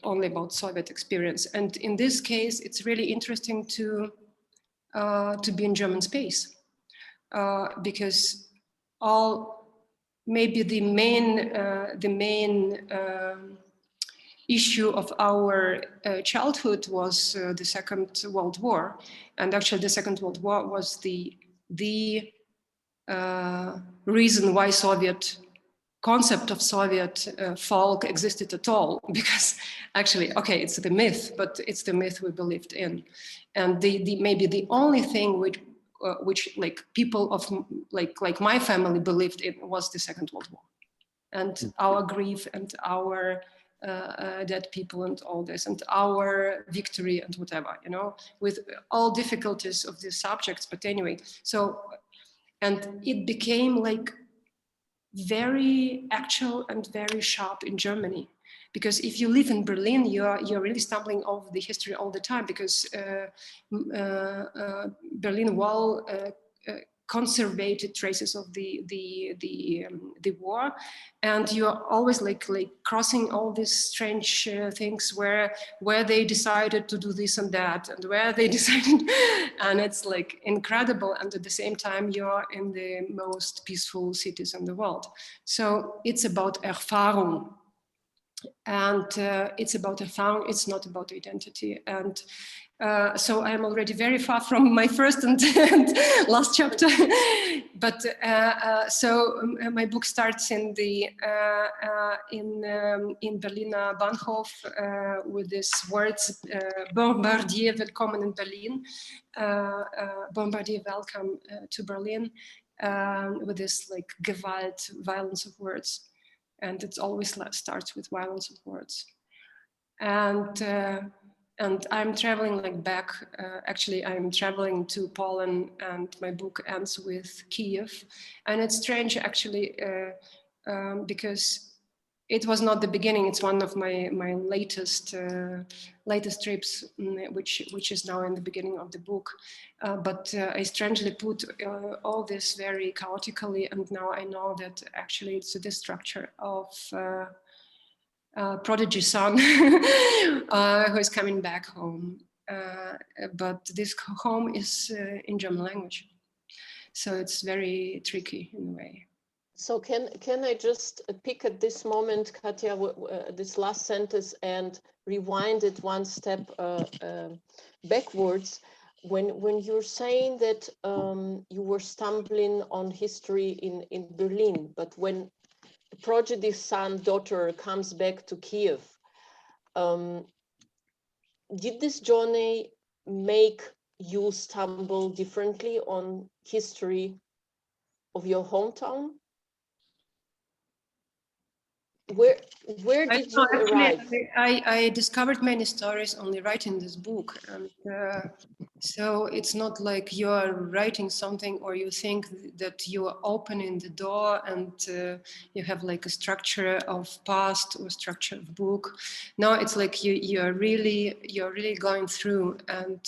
only about Soviet experience. And in this case, it's really interesting to be in German space, because maybe the main issue of our childhood was the Second World War, and actually the Second World War was the reason why Soviet concept of Soviet folk existed at all, because actually, okay, it's the myth, but it's the myth we believed in. And maybe the only thing which like people of like my family believed in was the Second World War, and our grief and our dead people and all this, and our victory and whatever, you know, with all difficulties of these subjects. But anyway, so, and it became like very actual and very sharp in Germany. Because if you live in Berlin, you're really stumbling over the history all the time, because Berlin Wall conservated traces of the war, and you're always like crossing all these strange things where they decided to do this and that, and where they decided, and it's like incredible. And at the same time, you're in the most peaceful cities in the world. So it's about Erfahrung. And it's about Erfahrung, it's not about identity. And so I'm already very far from my first and last chapter. But so my book starts in the in Berliner Bahnhof with these words: Bombardier, willkommen in Berlin. Bombardier, welcome to Berlin. With this like Gewalt, violence of words. And it always starts with violence of words. And I'm traveling like back, actually I'm traveling to Poland, and my book ends with Kiev. And it's strange actually, because it was not the beginning. It's one of my latest trips, which is now in the beginning of the book. But I strangely put all this very chaotically, and now I know that actually it's the structure of prodigy son who is coming back home. But this home is in German language, so it's very tricky in a way. So can I just pick at this moment, Katja, this last sentence and rewind it one step backwards? When you're saying that you were stumbling on history in Berlin, but when the prodigy son, daughter comes back to Kiev, did this journey make you stumble differently on history of your hometown? Where did you arrive? I discovered many stories only writing this book, and so it's not like you are writing something or you think that you are opening the door and you have like a structure of past or structure of book. No, it's like you're really going through, and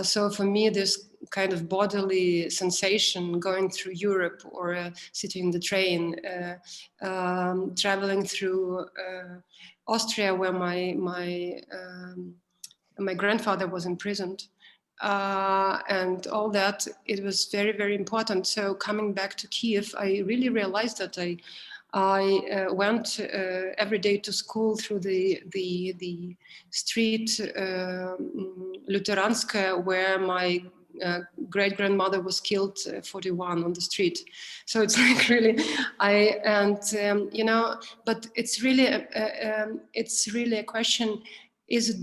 so for me, this kind of bodily sensation going through Europe, or sitting in the train, traveling through Austria, where my grandfather was imprisoned, and all that, it was very, very important. So coming back to Kiev, I really realized that I went every day to school through the street Luteranska, where my great-grandmother was killed 41 on the street. So it's like really, you know, but it's really a question: is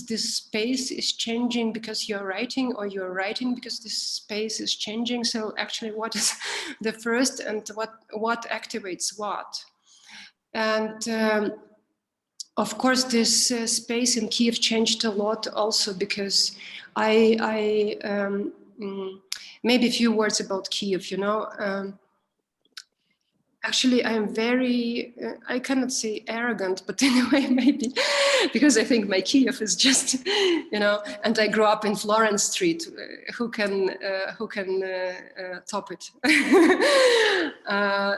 this space is changing because you're writing, or you're writing because this space is changing? So actually, what is the first, and what activates what? And of course, this space in Kiev changed a lot also, because maybe a few words about Kiev, you know. Actually, I'm very, I cannot say arrogant, but anyway, maybe, because I think my Kiev is just, you know, and I grew up in Florence Street. Who can top it?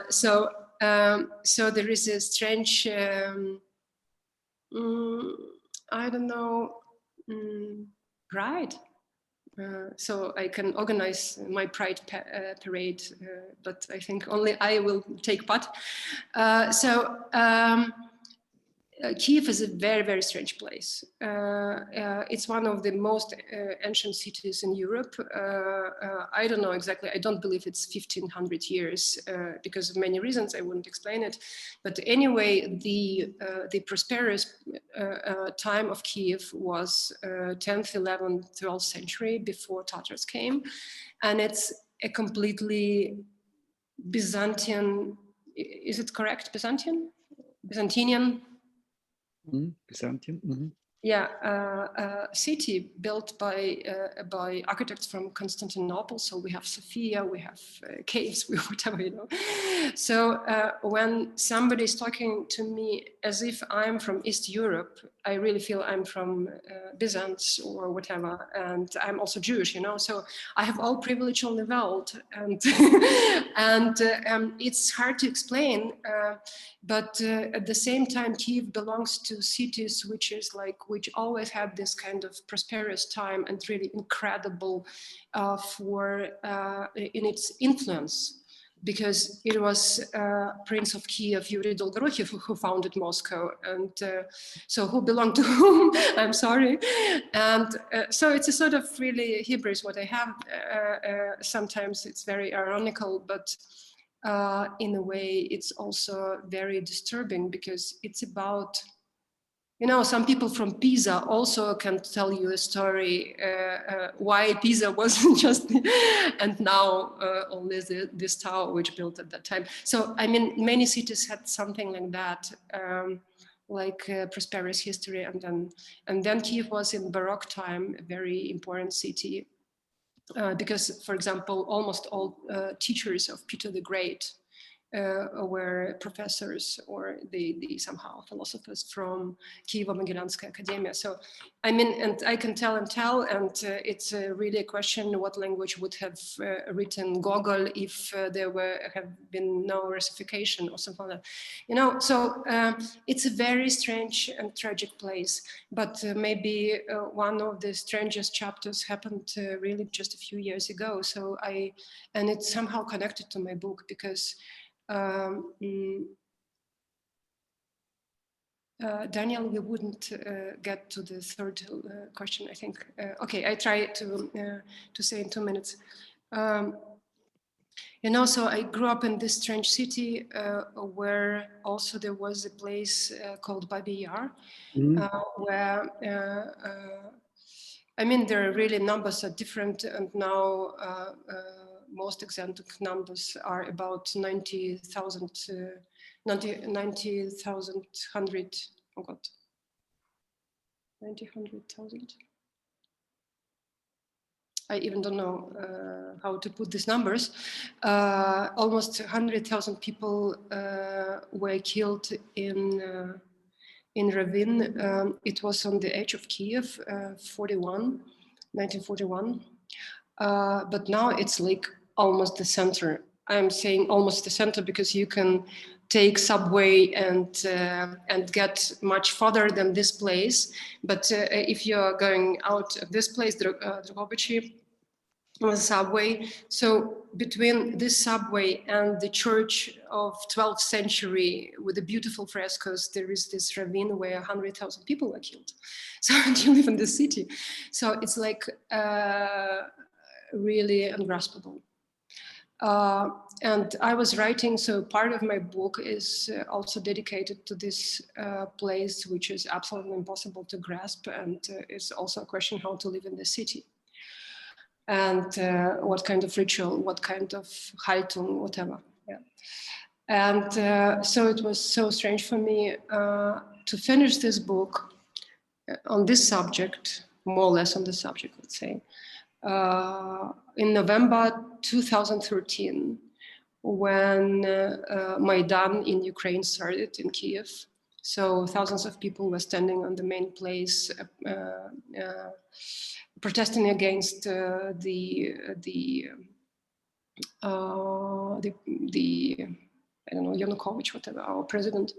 So there is a strange, I don't know, pride. So I can organize my pride parade, but I think only I will take part. Kiev is a very, very strange place. It's one of the most ancient cities in Europe. I don't know exactly, I don't believe it's 1500 years because of many reasons, I wouldn't explain it. But anyway, the prosperous time of Kiev was 10th, 11th, 12th century before Tatars came. And it's a completely Byzantine, is it correct, Byzantine? Byzantinian? Byzantine. Mm-hmm. Yeah, city built by architects from Constantinople. So we have Sophia, we have caves, we whatever, you know. So when somebody is talking to me as if I'm from East Europe, I really feel I'm from Byzance or whatever, and I'm also Jewish, you know. So I have all privilege on the world, and and it's hard to explain. But at the same time, Kiev belongs to cities which always had this kind of prosperous time and really incredible in its influence, because it was Prince of Kiev, Yuri Dolgorukhin, who founded Moscow, and so who belonged to whom, I'm sorry. And so it's a sort of really hubris what I have. Sometimes it's very ironical, but in a way, it's also very disturbing because it's about, you know, some people from Pisa also can tell you a story why Pisa wasn't just, and now only this tower which built at that time. So, I mean, many cities had something like that, like prosperous history, and then Kiev was in Baroque time a very important city. Because, for example, almost all teachers of Peter the Great were professors or the somehow philosophers from Kievo-Mogilянская Academia. So, I mean, and I can tell, and it's really a question what language would have written Gogol if there have been no Russification or something like that. You know, so it's a very strange and tragic place, but maybe one of the strangest chapters happened really just a few years ago. So and it's somehow connected to my book because Daniel, we wouldn't get to the third question, I think. Okay, I try to say in 2 minutes. You know, so I grew up in this strange city where also there was a place called Babi Yar, where, I mean, there are really numbers are different, and now most exotic numbers are about 90,000, 90,100, oh God, 90,100,000. I even don't know how to put these numbers. Almost 100,000 people were killed in Ravin. It was on the edge of Kiev, 1941. But now it's like almost the center. I'm saying almost the center because you can take subway and get much further than this place. But if you're going out of this place, Drogovichi, on subway. So between this subway and the church of 12th century with the beautiful frescoes, there is this ravine where 100,000 people were killed. So you live in the city. So it's like really ungraspable. And I was writing, so part of my book is also dedicated to this place, which is absolutely impossible to grasp. And it's also a question how to live in the city. And what kind of ritual, what kind of haltung, whatever. Yeah. And so it was so strange for me to finish this book on this subject, more or less on this subject, let's say, in November 2013, when Maidan in Ukraine started in Kiev. So thousands of people were standing on the main place, protesting against the I don't know, Yanukovych, whatever, our president,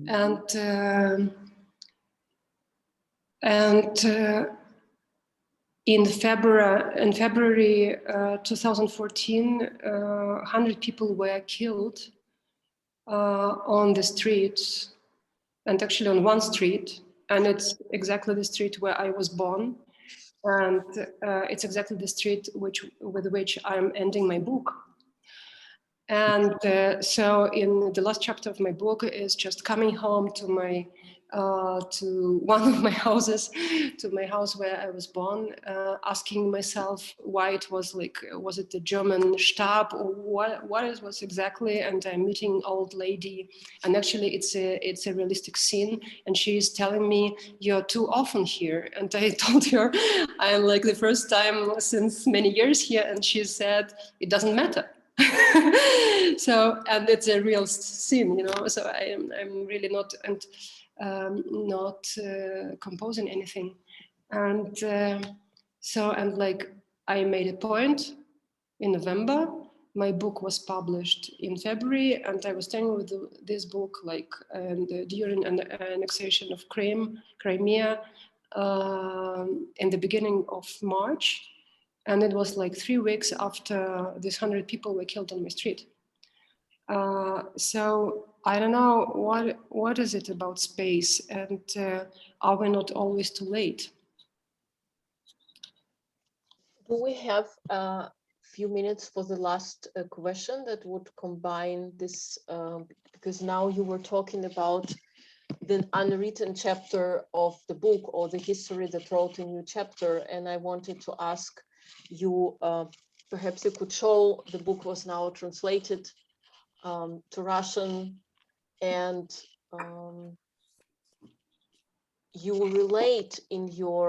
and in February 2014, 100 people were killed on the streets and actually on one street, and it's exactly the street where I was born, and it's exactly the street with which I'm ending my book. And so in the last chapter of my book is just coming home to my to one of my houses, to my house where I was born, asking myself why it was like, was it the German Stab or what it was exactly? And I'm meeting old lady, and actually it's a realistic scene, and she's telling me, "You're too often here." And I told her, I'm like the first time since many years here, and she said, "It doesn't matter." So, and it's a real scene, you know. So I'm really not composing anything, and so, and like I made a point in November. My book was published in February, and I was staying with this book like during an annexation of Crimea in the beginning of March. And it was like 3 weeks after these 100 people were killed on my street. So I don't know what is it about space, and are we not always too late? Do we have a few minutes for the last question that would combine this? Because now you were talking about the unwritten chapter of the book, or the history that wrote a new chapter, and I wanted to ask you, perhaps you could show the book was now translated to Russian, and you relate in your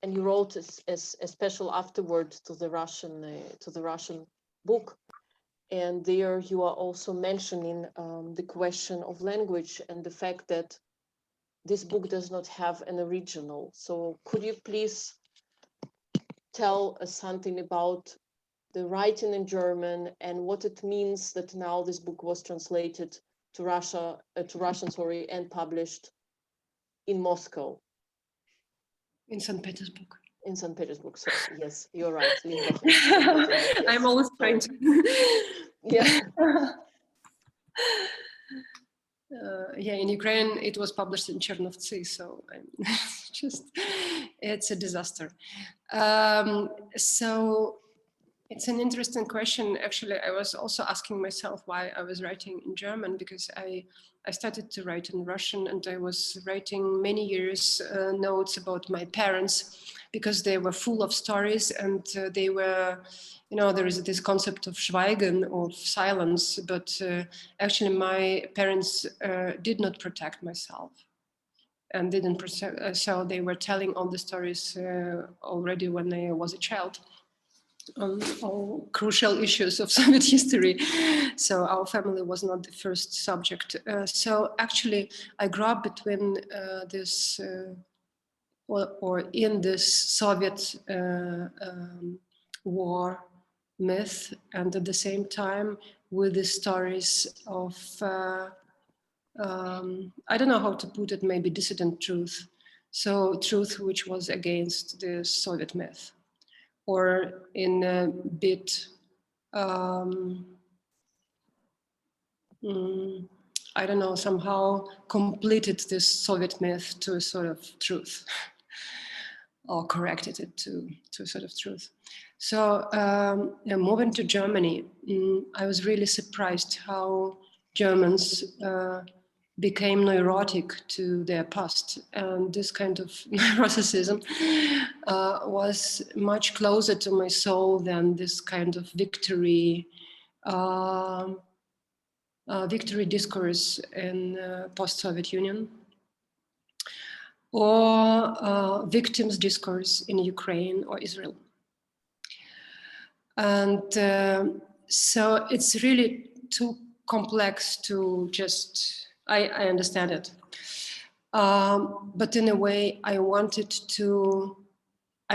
and you wrote a special afterword to the Russian book, and there you are also mentioning the question of language and the fact that this book does not have an original. So could you please tell us something about the writing in German and what it means that now this book was translated to Russian, sorry, and published in Moscow? In St. Petersburg. In St. Petersburg, so yes, you're right. Yes. I'm always trying to. Yeah. Yeah, in Ukraine, it was published in Chernovtsi, so it's a disaster. So it's an interesting question. Actually, I was also asking myself why I was writing in German, because I started to write in Russian, and I was writing many years notes about my parents, because they were full of stories, and they were, you know, there is this concept of Schweigen, of silence, but actually my parents did not protect myself, and didn't protect, so they were telling all the stories already when I was a child, on all crucial issues of Soviet history. So our family was not the first subject. So actually I grew up between this, or in this Soviet war myth, and at the same time with the stories of, I don't know how to put it, maybe dissident truth. So truth which was against the Soviet myth, or in a bit, I don't know, somehow completed this Soviet myth to a sort of truth, or corrected it to a sort of truth. So moving to Germany, I was really surprised how Germans became neurotic to their past, and this kind of neuroticism was much closer to my soul than this kind of victory discourse in post-Soviet Union, or victims discourse in Ukraine or Israel. And so it's really too complex to just, I understand it. But in a way, I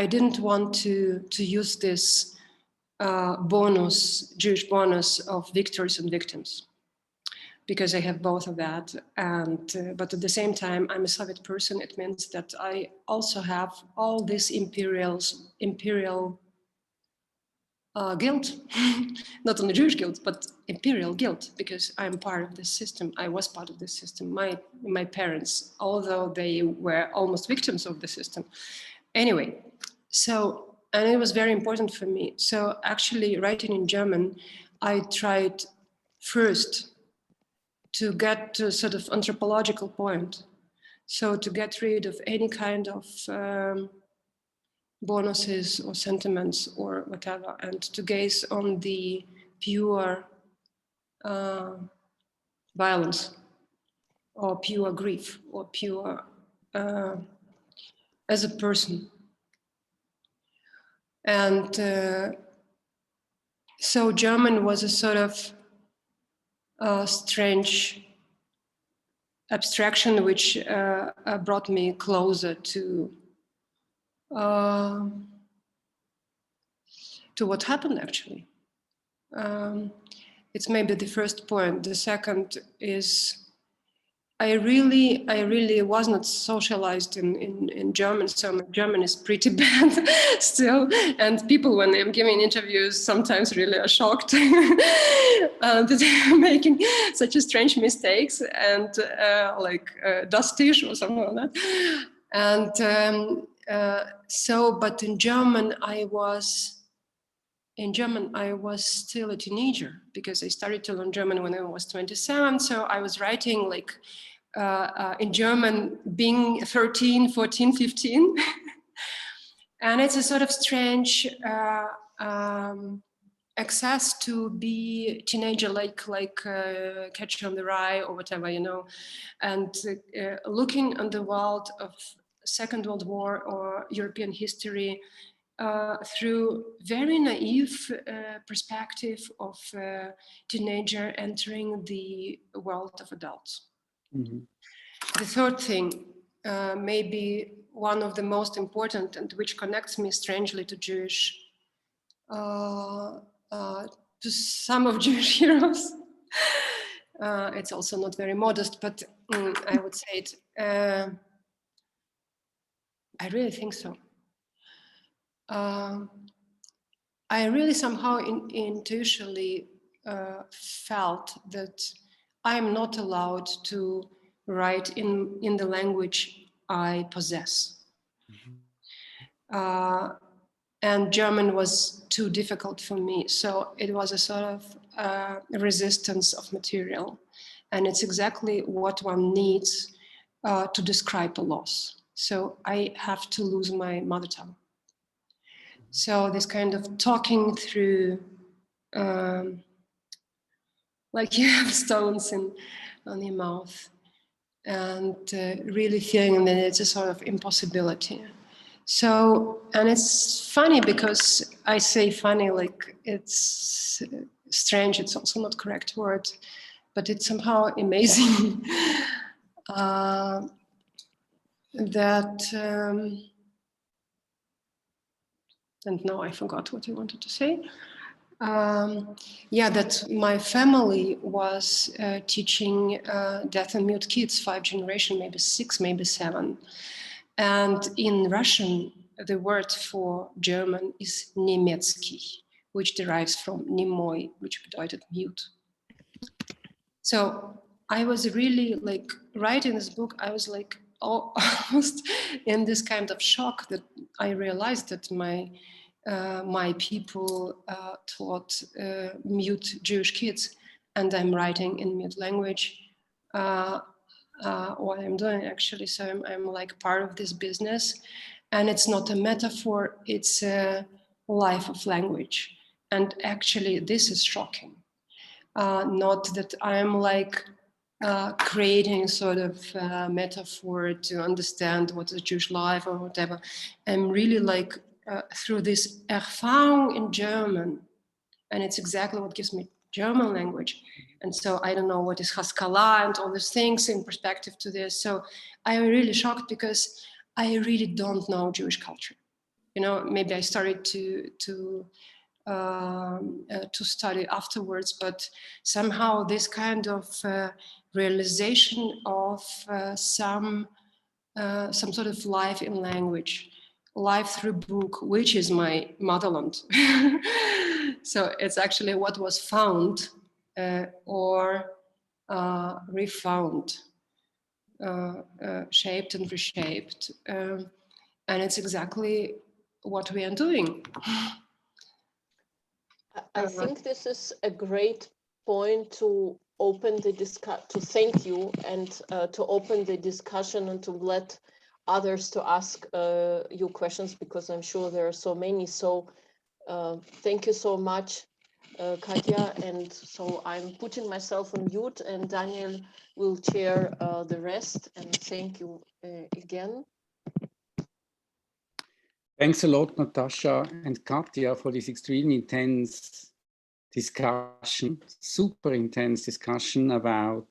didn't want to use this Jewish bonus of victors and victims, because I have both of that. And but at the same time, I'm a Soviet person. It means that I also have all these imperial guilt, not only Jewish guilt, but imperial guilt, because I'm part of this system. I was part of this system. My parents, although they were almost victims of the system. Anyway, so, and it was very important for me. So actually writing in German, I tried first to get to a sort of anthropological point. So to get rid of any kind of bonuses or sentiments or whatever, and to gaze on the pure violence or pure grief or pure as a person. And so German was a sort of strange abstraction which brought me closer to what happened actually. It's maybe the first point. The second is I really was not socialized in German, so my German is pretty bad still. And people, when I'm giving interviews, sometimes really are shocked that I'm making such a strange mistakes and like dustish or something like that. And but in German, I was still a teenager because I started to learn German when I was 27. So I was writing like in German being 13, 14, 15. And it's a sort of strange access to be teenager, like Catcher on the Rye or whatever, you know, and looking on the world of Second World War or European history through very naive perspective of teenager entering the world of adults. Mm-hmm. The third thing, maybe one of the most important and which connects me strangely to Jewish, to some of Jewish heroes. It's also not very modest, but I would say it. I really think so. I really somehow intuitively felt that I'm not allowed to write in the language I possess. Mm-hmm. And German was too difficult for me. So it was a sort of resistance of material. And it's exactly what one needs to describe a loss. So I have to lose my mother tongue. So this kind of talking through, like you have stones on your mouth, and really feeling that it's a sort of impossibility. So, and it's funny because I say funny, like it's strange, it's also not correct word, but it's somehow amazing that, and now I forgot what I wanted to say. Yeah, that my family was teaching deaf and mute kids, 5 generations, maybe 6, maybe 7. And in Russian, the word for German is Немецкий, which derives from Немой, which bedeutet mute. So I was really like, writing this book, I was like almost in this kind of shock that I realized that my people taught mute Jewish kids, and I'm writing in mute language. What I'm doing actually, so I'm like part of this business, and it's not a metaphor, it's a life of language. And actually this is shocking. Not that I'm like creating sort of metaphor to understand what is Jewish life or whatever. I'm really like through this Erfahrung in German, and it's exactly what gives me German language. And so I don't know what is Haskalah and all these things in perspective to this. So I'm really shocked because I really don't know Jewish culture. You know, maybe I started to study afterwards, but somehow this kind of realization of some sort of life in language life through book, which is my motherland. So it's actually what was found or refound, shaped and reshaped. And it's exactly what we are doing. I think this is a great point to open the to thank you and to open the discussion and to let others to ask you questions, because I'm sure there are so many. So thank you so much, Katja. And so I'm putting myself on mute, and Daniel will chair the rest. And thank you again. Thanks a lot, Natasha and Katja, for this extremely intense discussion, super intense discussion about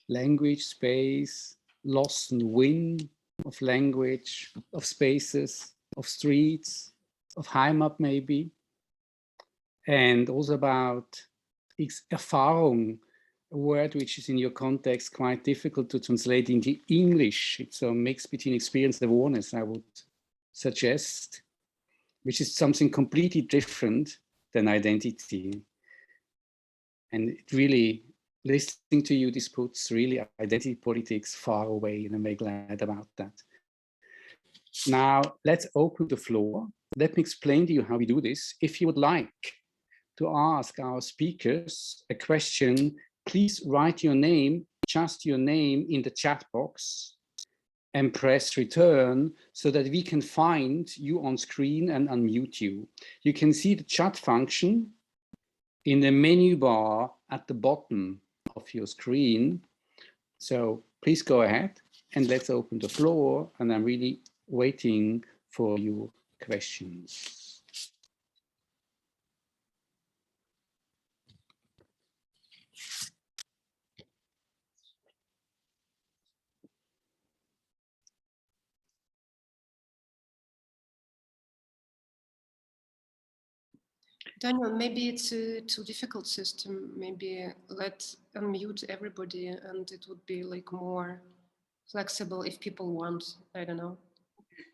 language, space, loss and win of language, of spaces, of streets, of Heimat maybe, and also about Erfahrung, a word which is in your context quite difficult to translate into English. It's a mix between experience and awareness, I would suggest, which is something completely different than identity. And it really, listening to you, this puts really identity politics far away, and I'm very glad about that. Now, let's open the floor. Let me explain to you how we do this. If you would like to ask our speakers a question, please write your name, just your name, in the chat box and press return so that we can find you on screen and unmute you. You can see the chat function in the menu bar at the bottom of your screen. So please go ahead and let's open the floor, and I'm really waiting for your questions. Daniel, maybe it's a too difficult system. Maybe let's unmute everybody and it would be like more flexible if people want. I don't know.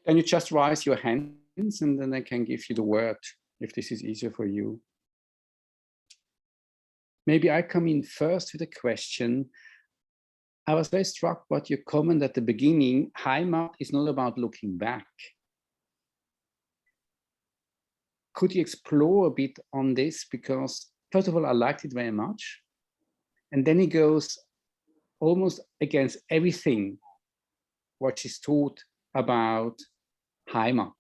Can you just raise your hands and then I can give you the word if this is easier for you. Maybe I come in first with a question. I was very struck by your comment at the beginning. Heimat is not about looking back. Could you explore a bit on this? Because first of all, I liked it very much. And then it goes almost against everything what is taught about Heimat.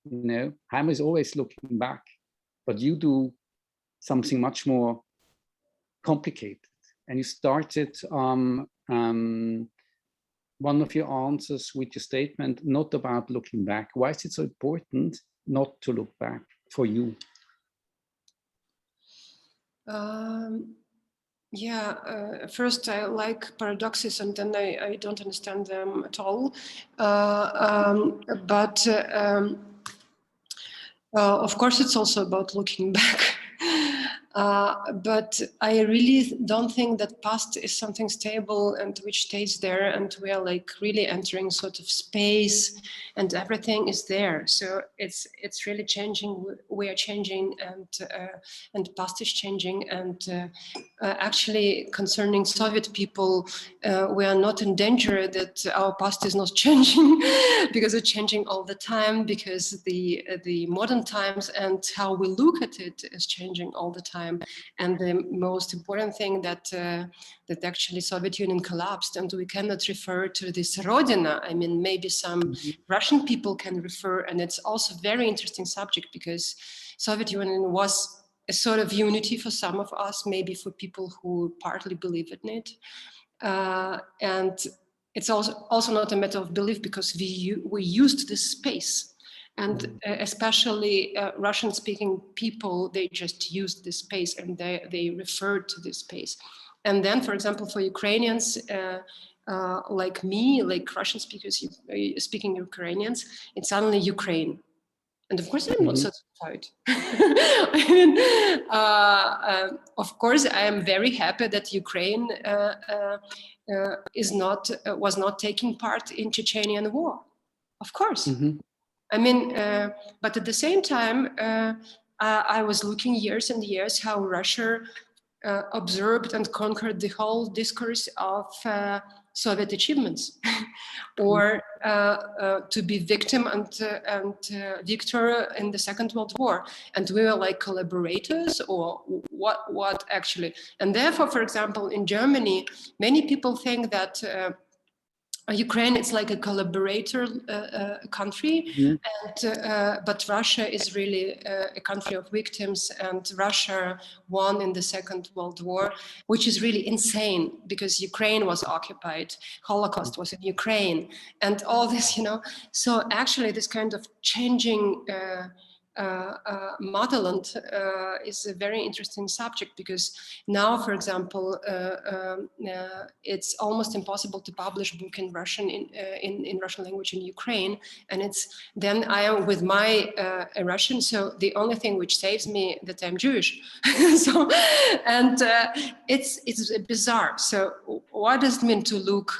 You know, Heimat is always looking back, but you do something much more complicated. And you started one of your answers with your statement, not about looking back. Why is it so important not to look back for you? First I like paradoxes and then I don't understand them at all. Of course it's also about looking back. But I really don't think that past is something stable and which stays there, and we are like really entering sort of space and everything is there. So it's really changing. We are changing, and past is changing. And actually, concerning Soviet people, we are not in danger that our past is not changing because it's changing all the time, because the modern times and how we look at it is changing all the time. And the most important thing that actually Soviet Union collapsed, and we cannot refer to this Rodina. I mean, maybe some Russian people can refer, and it's also a very interesting subject because Soviet Union was a sort of unity for some of us, maybe for people who partly believe in it. And it's also not a matter of belief, because we used this space. And especially Russian-speaking people, they just used this space and they referred to this space. And then, for example, for Ukrainians like me, like Russian speakers speaking Ukrainians, it's suddenly Ukraine. And of course, I'm not satisfied. I mean, of course, I am very happy that Ukraine was not taking part in Chechenian war. Of course. I mean, but at the same time, I was looking years and years how Russia observed and conquered the whole discourse of Soviet achievements, or to be victim and victor in the Second World War, and we were like collaborators, or what actually? And therefore, for example, in Germany, many people think that Ukraine is like a collaborator country, and, but Russia is really a country of victims, and Russia won in the Second World War, which is really insane because Ukraine was occupied, Holocaust was in Ukraine, and all this, you know. So actually this kind of changing motherland is a very interesting subject, because now, for example, it's almost impossible to publish book in Russian in Russian language in Ukraine, and then I am with my Russian, so the only thing which saves me that I'm Jewish. So, and it's bizarre. So what does it mean to look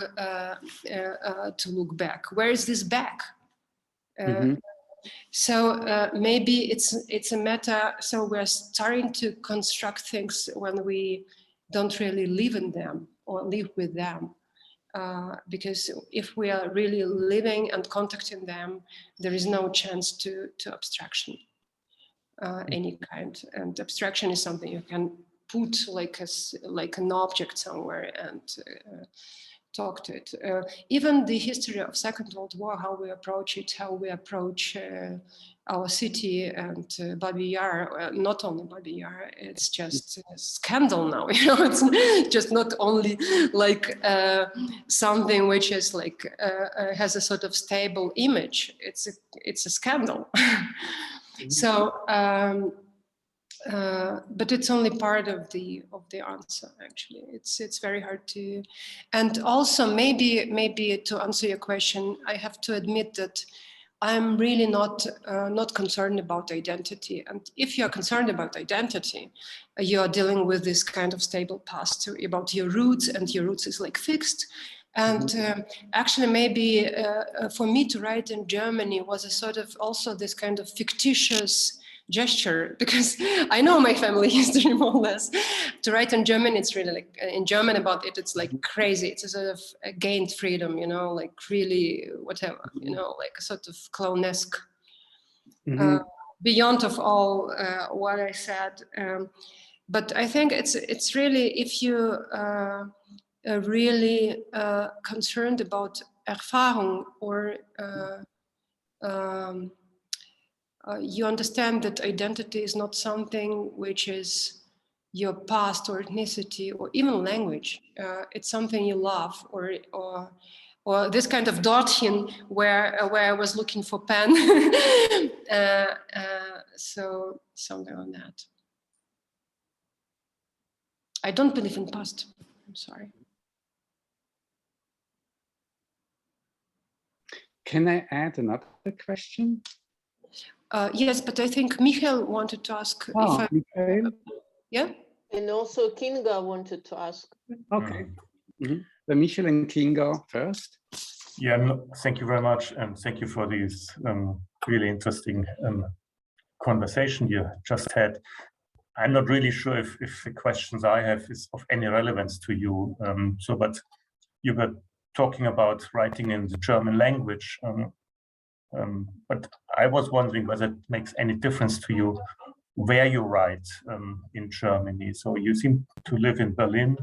back? Where is this back? So maybe it's a meta. So we're starting to construct things when we don't really live in them or live with them, because if we are really living and contacting them, there is no chance to abstraction, any kind. And abstraction is something you can put like an object somewhere and talk to it. Even the history of Second World War, how we approach it, how we approach our city and Babi Yar, not only Babi Yar, it's just a scandal now, you know, it's just not only like something which is like, has a sort of stable image, it's a scandal. So, but it's only part of the answer. Actually, it's very hard to, and also maybe to answer your question, I have to admit that I'm really not concerned about identity. And if you're concerned about identity, you are dealing with this kind of stable past about your roots, and your roots is like fixed. And actually, maybe for me to write in Germany was a sort of also this kind of fictitious gesture, because I know my family history more or less. To write in German, it's really like in German about it, it's like crazy. It's a sort of gained freedom, you know, like really whatever, you know, like a sort of clownesque, beyond of all what I said. But I think it's really, if you really concerned about Erfahrung, or you understand that identity is not something which is your past or ethnicity or even language. It's something you love, or this kind of Dortchen where I was looking for pen. So something like that. I don't believe in past. I'm sorry. Can I add another question? Yes, but I think Michael wanted to ask. Michael? Yeah? And also Kinga wanted to ask. Okay. The Michael and Kinga first. Yeah, no, thank you very much. And thank you for this really interesting conversation you just had. I'm not really sure if the questions I have is of any relevance to you. But you were talking about writing in the German language. But I was wondering whether it makes any difference to you where you write in Germany. So you seem to live in Berlin,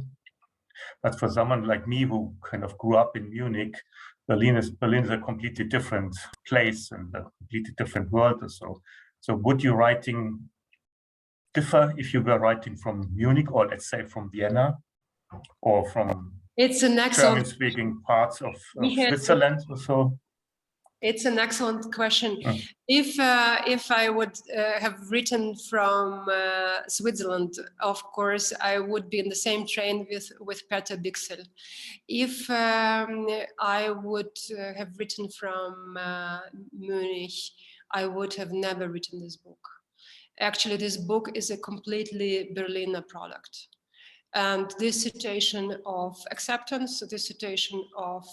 but for someone like me who kind of grew up in Munich, Berlin is a completely different place and a completely different world or so. So would you writing differ if you were writing from Munich, or let's say from Vienna, or from German-speaking parts of Switzerland or so? It's an excellent question. If I would have written from Switzerland, of course, I would be in the same train with Peter Bixel. If I would have written from Munich, I would have never written this book. Actually, this book is a completely Berliner product. And this situation of acceptance, this situation of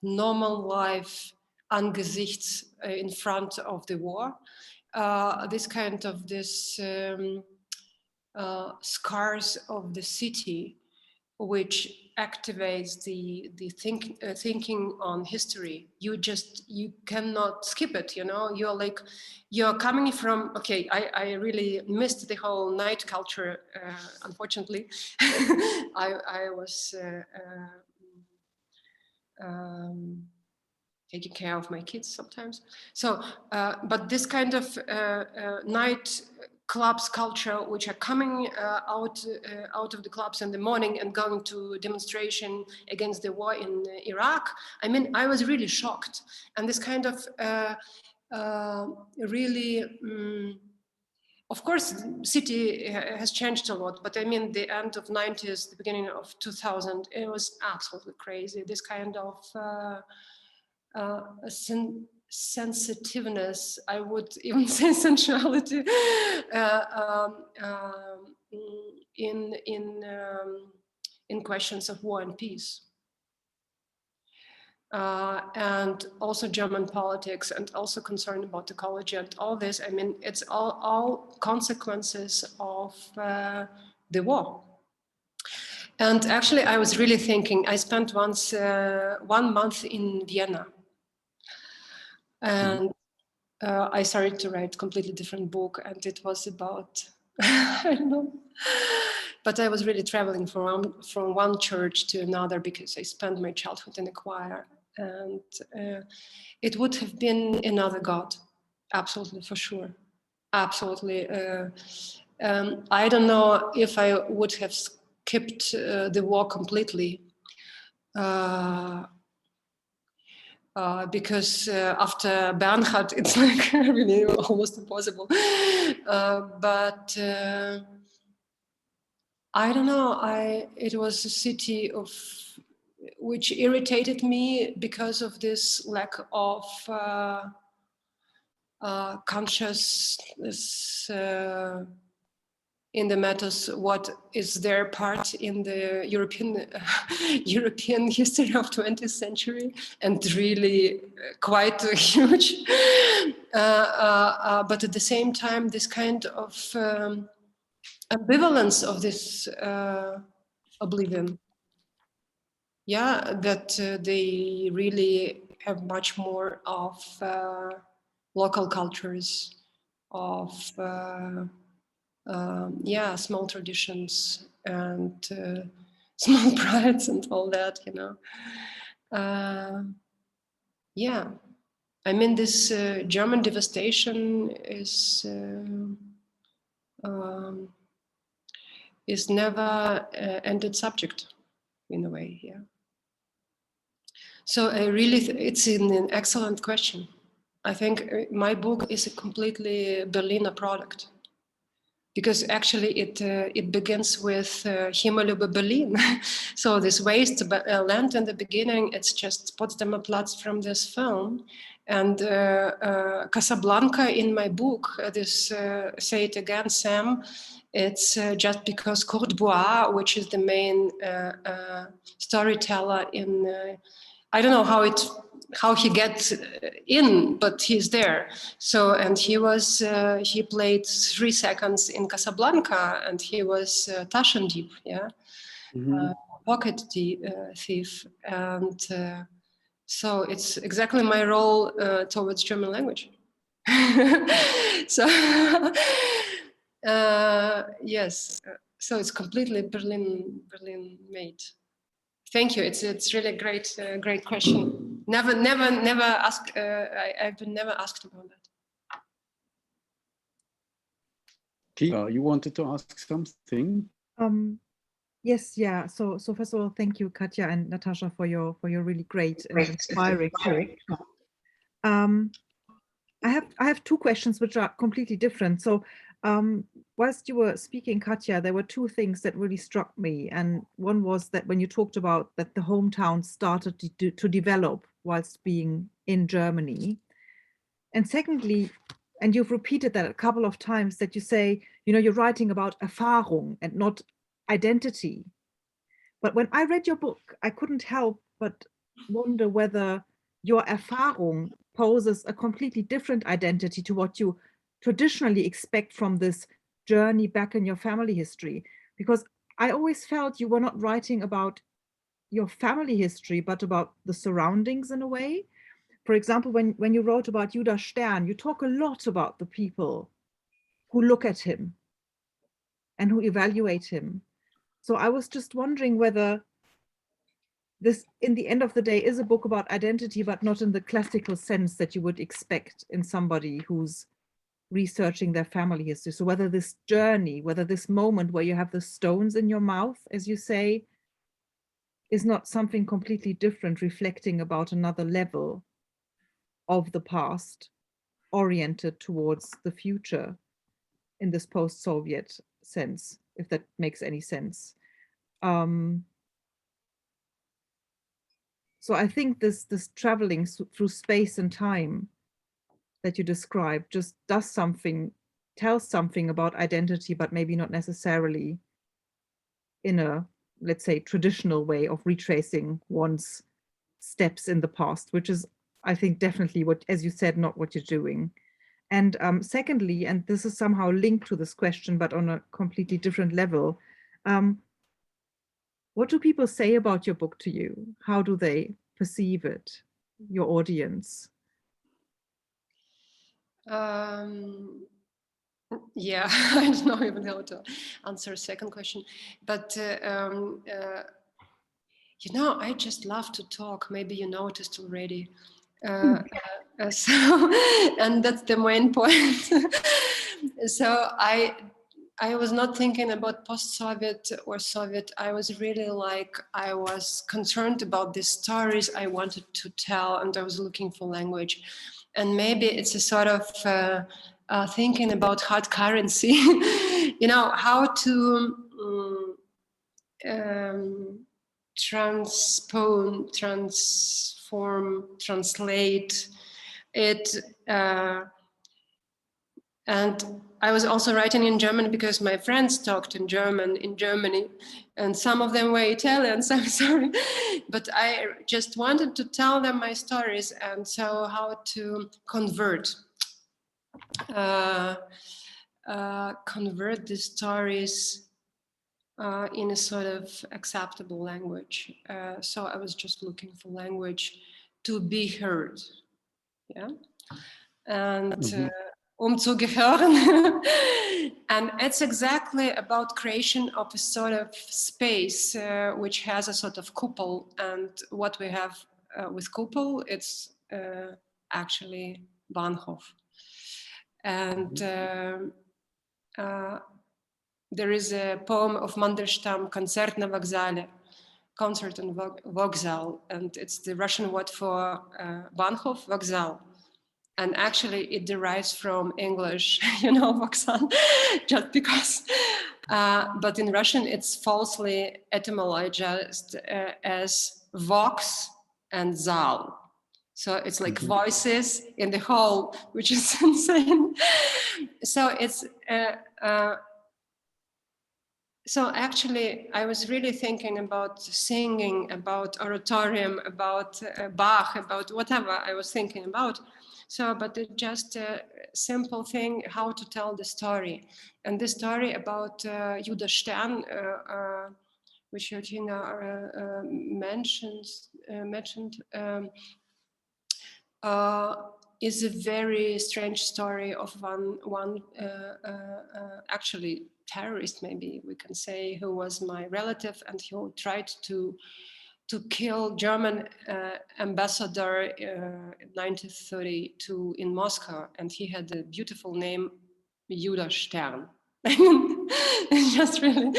normal life angesichts, in front of the war. This kind of scars of the city, which activates the thinking on history. You cannot skip it, you know. You're coming from, okay, I really missed the whole night culture, unfortunately. I was taking care of my kids sometimes. So, but this kind of night clubs culture, which are coming out of the clubs in the morning and going to demonstration against the war in Iraq. I mean, I was really shocked. And this kind of really, of course, the city has changed a lot, but I mean, the end of 90s, the beginning of 2000, it was absolutely crazy. This kind of sensitiveness, I would even say sensuality, in questions of war and peace. And also German politics, and also concern about ecology and all this. I mean, it's all consequences of the war. And actually, I was really thinking, I spent once 1 month in Vienna. And I started to write a completely different book, and it was about, I don't know, but I was really traveling from one church to another because I spent my childhood in a choir, and it would have been another God, absolutely, for sure, absolutely. I don't know if I would have skipped the war completely. Because after Bernhard, it's like really almost impossible. But I don't know. It was a city which irritated me because of this lack of consciousness in the matters, what is their part in the European history of 20th century, and really quite huge. But at the same time, this kind of ambivalence of this oblivion. Yeah, that they really have much more of local cultures, of small traditions and small prides and all that, you know. Yeah, I mean, this German devastation is never ended subject, in a way. Yeah. So I really, it's an excellent question. I think my book is a completely Berliner product. Because actually it begins with Himmel über Berlin. So this waste land in the beginning, it's just Potsdamer Platz from this film. And Casablanca in my book, this Say It Again, Sam, it's just because Kurt Bois, which is the main storyteller in, I don't know how he gets in, but he's there. So, and he played 3 seconds in Casablanca, and he was Taschendieb, yeah, pocket thief. And so it's exactly my role towards German language. So, yes, so it's completely Berlin made. Thank you. It's really a great question. Never asked. I've been never asked about that. Kia, you wanted to ask something? Yes, yeah. So first of all, thank you, Katja and Natasha, for your really great and inspiring talk. I have 2 questions which are completely different. So whilst you were speaking, Katja, there were 2 things that really struck me. And one was that when you talked about that the hometown started to develop whilst being in Germany. And secondly, and you've repeated that a couple of times, that you say, you know, you're writing about Erfahrung and not identity. But when I read your book, I couldn't help but wonder whether your Erfahrung poses a completely different identity to what you traditionally expect from this journey back in your family history. Because I always felt you were not writing about your family history, but about the surroundings in a way. For example, when you wrote about Judah Stern, you talk a lot about the people who look at him and who evaluate him. So I was just wondering whether this, in the end of the day, is a book about identity, but not in the classical sense that you would expect in somebody who's researching their family history. So whether this journey, whether this moment where you have the stones in your mouth, as you say, is not something completely different, reflecting about another level of the past, oriented towards the future in this post-Soviet sense, if that makes any sense. So I think this traveling through space and time that you described just does something, tells something about identity, but maybe not necessarily in a, let's say, traditional way of retracing one's steps in the past, which is, I think, definitely what, as you said, not what you're doing. And secondly, and this is somehow linked to this question, but on a completely different level, what do people say about your book to you? How do they perceive it, your audience? Yeah, I don't know even how to answer a second question, but you know, I just love to talk. Maybe you noticed already. So, and that's the main point. So I was not thinking about post-Soviet or Soviet. I was really like, I was concerned about the stories I wanted to tell, and I was looking for language. And maybe it's a sort of thinking about hard currency, you know, how to transform, translate it. And I was also writing in German because my friends talked in German in Germany, and some of them were Italians, I'm sorry. But I just wanted to tell them my stories, and so how to convert the stories in a sort of acceptable language. So I was just looking for language to be heard. Yeah. And zu gehören. And it's exactly about creation of a sort of space which has a sort of kuppel. And what we have with kuppel, it's actually Bahnhof. And there is a poem of Mandelstam, Koncert na Wokzale, concert in Vokzal, and it's the Russian word for Bahnhof, Vokzal. And actually it derives from English, you know, Vokzal, just because. But in Russian, it's falsely etymologized as Vox and Zal. So it's like voices in the hall, which is insane. So it's, so actually, I was really thinking about singing, about oratorium, about Bach, about whatever I was thinking about. So, but it's just a simple thing, how to tell the story. And the story about Judah Stern, which Georgina mentioned, is a very strange story of one actually terrorist, maybe we can say, who was my relative, and who tried to kill German ambassador in 1932 in Moscow, and he had a beautiful name, Judah Stern. Just really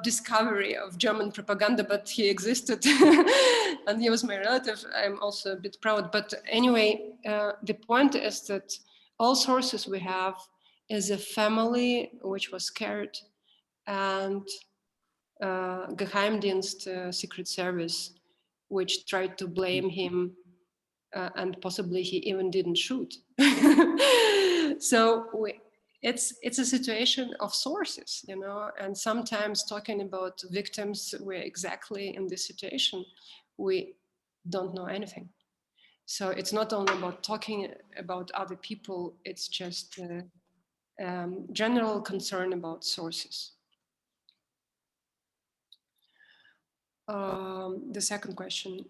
discovery of German propaganda, but he existed and he was my relative. I'm also a bit proud, but anyway, the point is that all sources we have is a family which was scared, and Geheimdienst, Secret Service, which tried to blame him, and possibly he even didn't shoot. So it's a situation of sources, you know, and sometimes talking about victims, we're exactly in this situation. We don't know anything. So it's not only about talking about other people, it's just general concern about sources. The second question,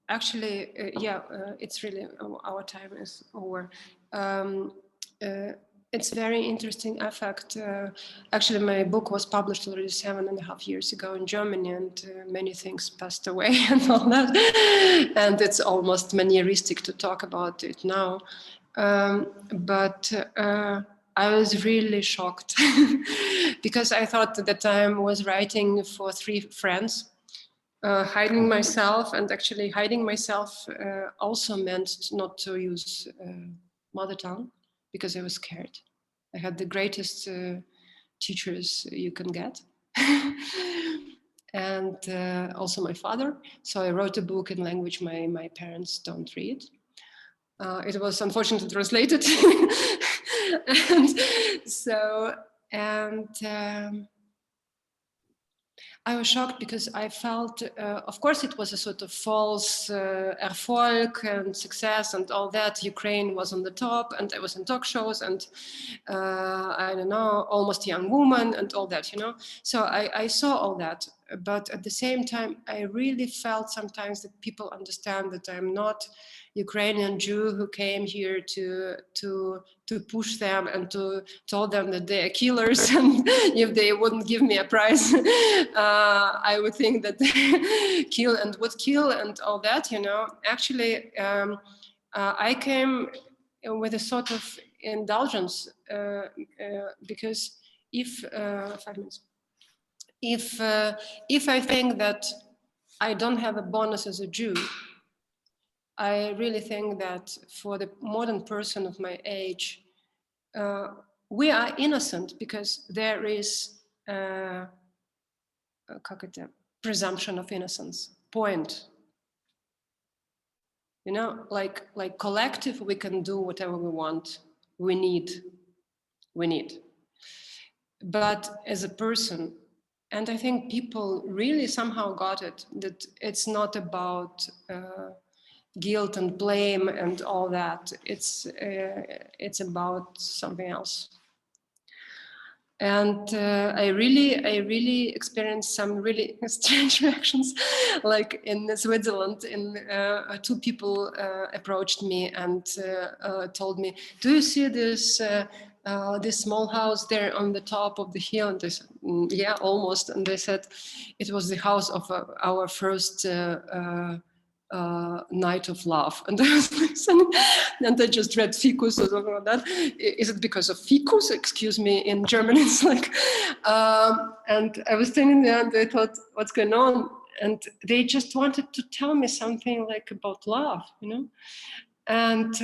actually, it's really, our time is over. It's very interesting effect. Actually, my book was published already 7.5 years ago in Germany, and many things passed away and all that. And it's almost manieristic to talk about it now. But I was really shocked because I thought at the time I was writing for 3 friends, hiding myself, and actually hiding myself also meant not to use mother tongue because I was scared. I had the greatest teachers you can get. And also my father. So I wrote a book in language my parents don't read. It was unfortunately translated. I was shocked because I felt, of course, it was a sort of false Erfolg and success and all that. Ukraine was on the top, and I was in talk shows, and I don't know, almost a young woman and all that, you know. So I saw all that, but at the same time, I really felt sometimes that people understand that I'm not Ukrainian Jew who came here to push them and to told them that they are killers, and if they wouldn't give me a prize, I would think that they kill and would kill and all that, you know. Actually, I came with a sort of indulgence because if 5 minutes, if I think that I don't have a bonus as a Jew, I really think that for the modern person of my age, we are innocent because there is a presumption of innocence. Point. You know, like collective, we can do whatever we want. We need. But as a person, and I think people really somehow got it, that it's not about guilt and blame and all that. It's about something else. And I really experienced some really strange reactions. Like in Switzerland, 2 people approached me and told me, "Do you see this small house there on the top of the hill?" And they said, "Yeah, almost." And they said it was the house of our first night of love. And I was listening, and I just read ficus or something like that. Is it because of ficus? Excuse me, in German it's like, and I was standing there and I thought, what's going on? And they just wanted to tell me something like about love, you know? And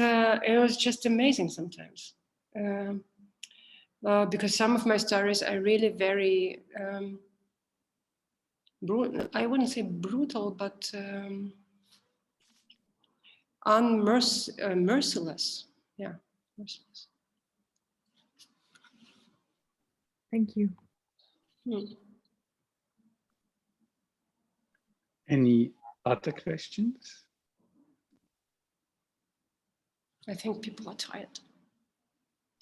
it was just amazing sometimes. Because some of my stories are really very, brutal. I wouldn't say brutal, but merciless. Yeah, merciless. Thank you. Any other questions? I think people are tired.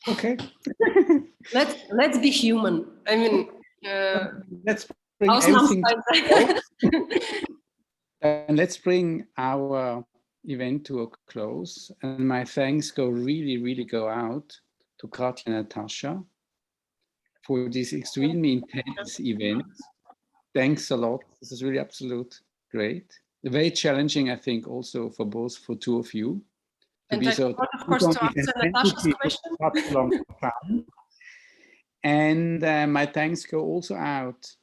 Okay. Let's be human. I mean, let's bring everything and let's bring our event to a close. And my thanks really go out to Katja and Natasha for this extremely intense event. Thanks a lot. This is really absolute great. Very challenging, I think, also for 2 of you. And I forgot, of course, to answer Natasha's question. And my thanks go also out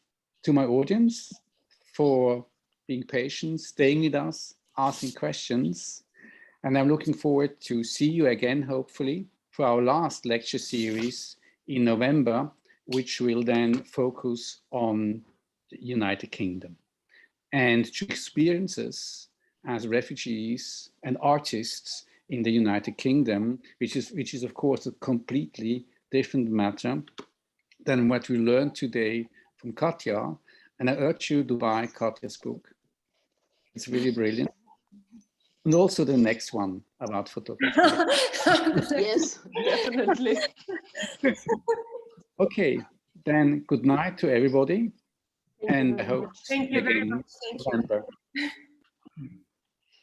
to my audience for being patient, staying with us, asking questions. And I'm looking forward to see you again, hopefully, for our last lecture series in November, which will then focus on the United Kingdom and to experiences as refugees and artists in the United Kingdom, which is of course a completely different matter than what we learned today from Katja. And I urge you to buy Katja's book. It's really brilliant. And also the next one about photography. Yes, definitely. Okay, then good night to everybody. Thank you And I very hope much. Thank you very again much. Thank you. November.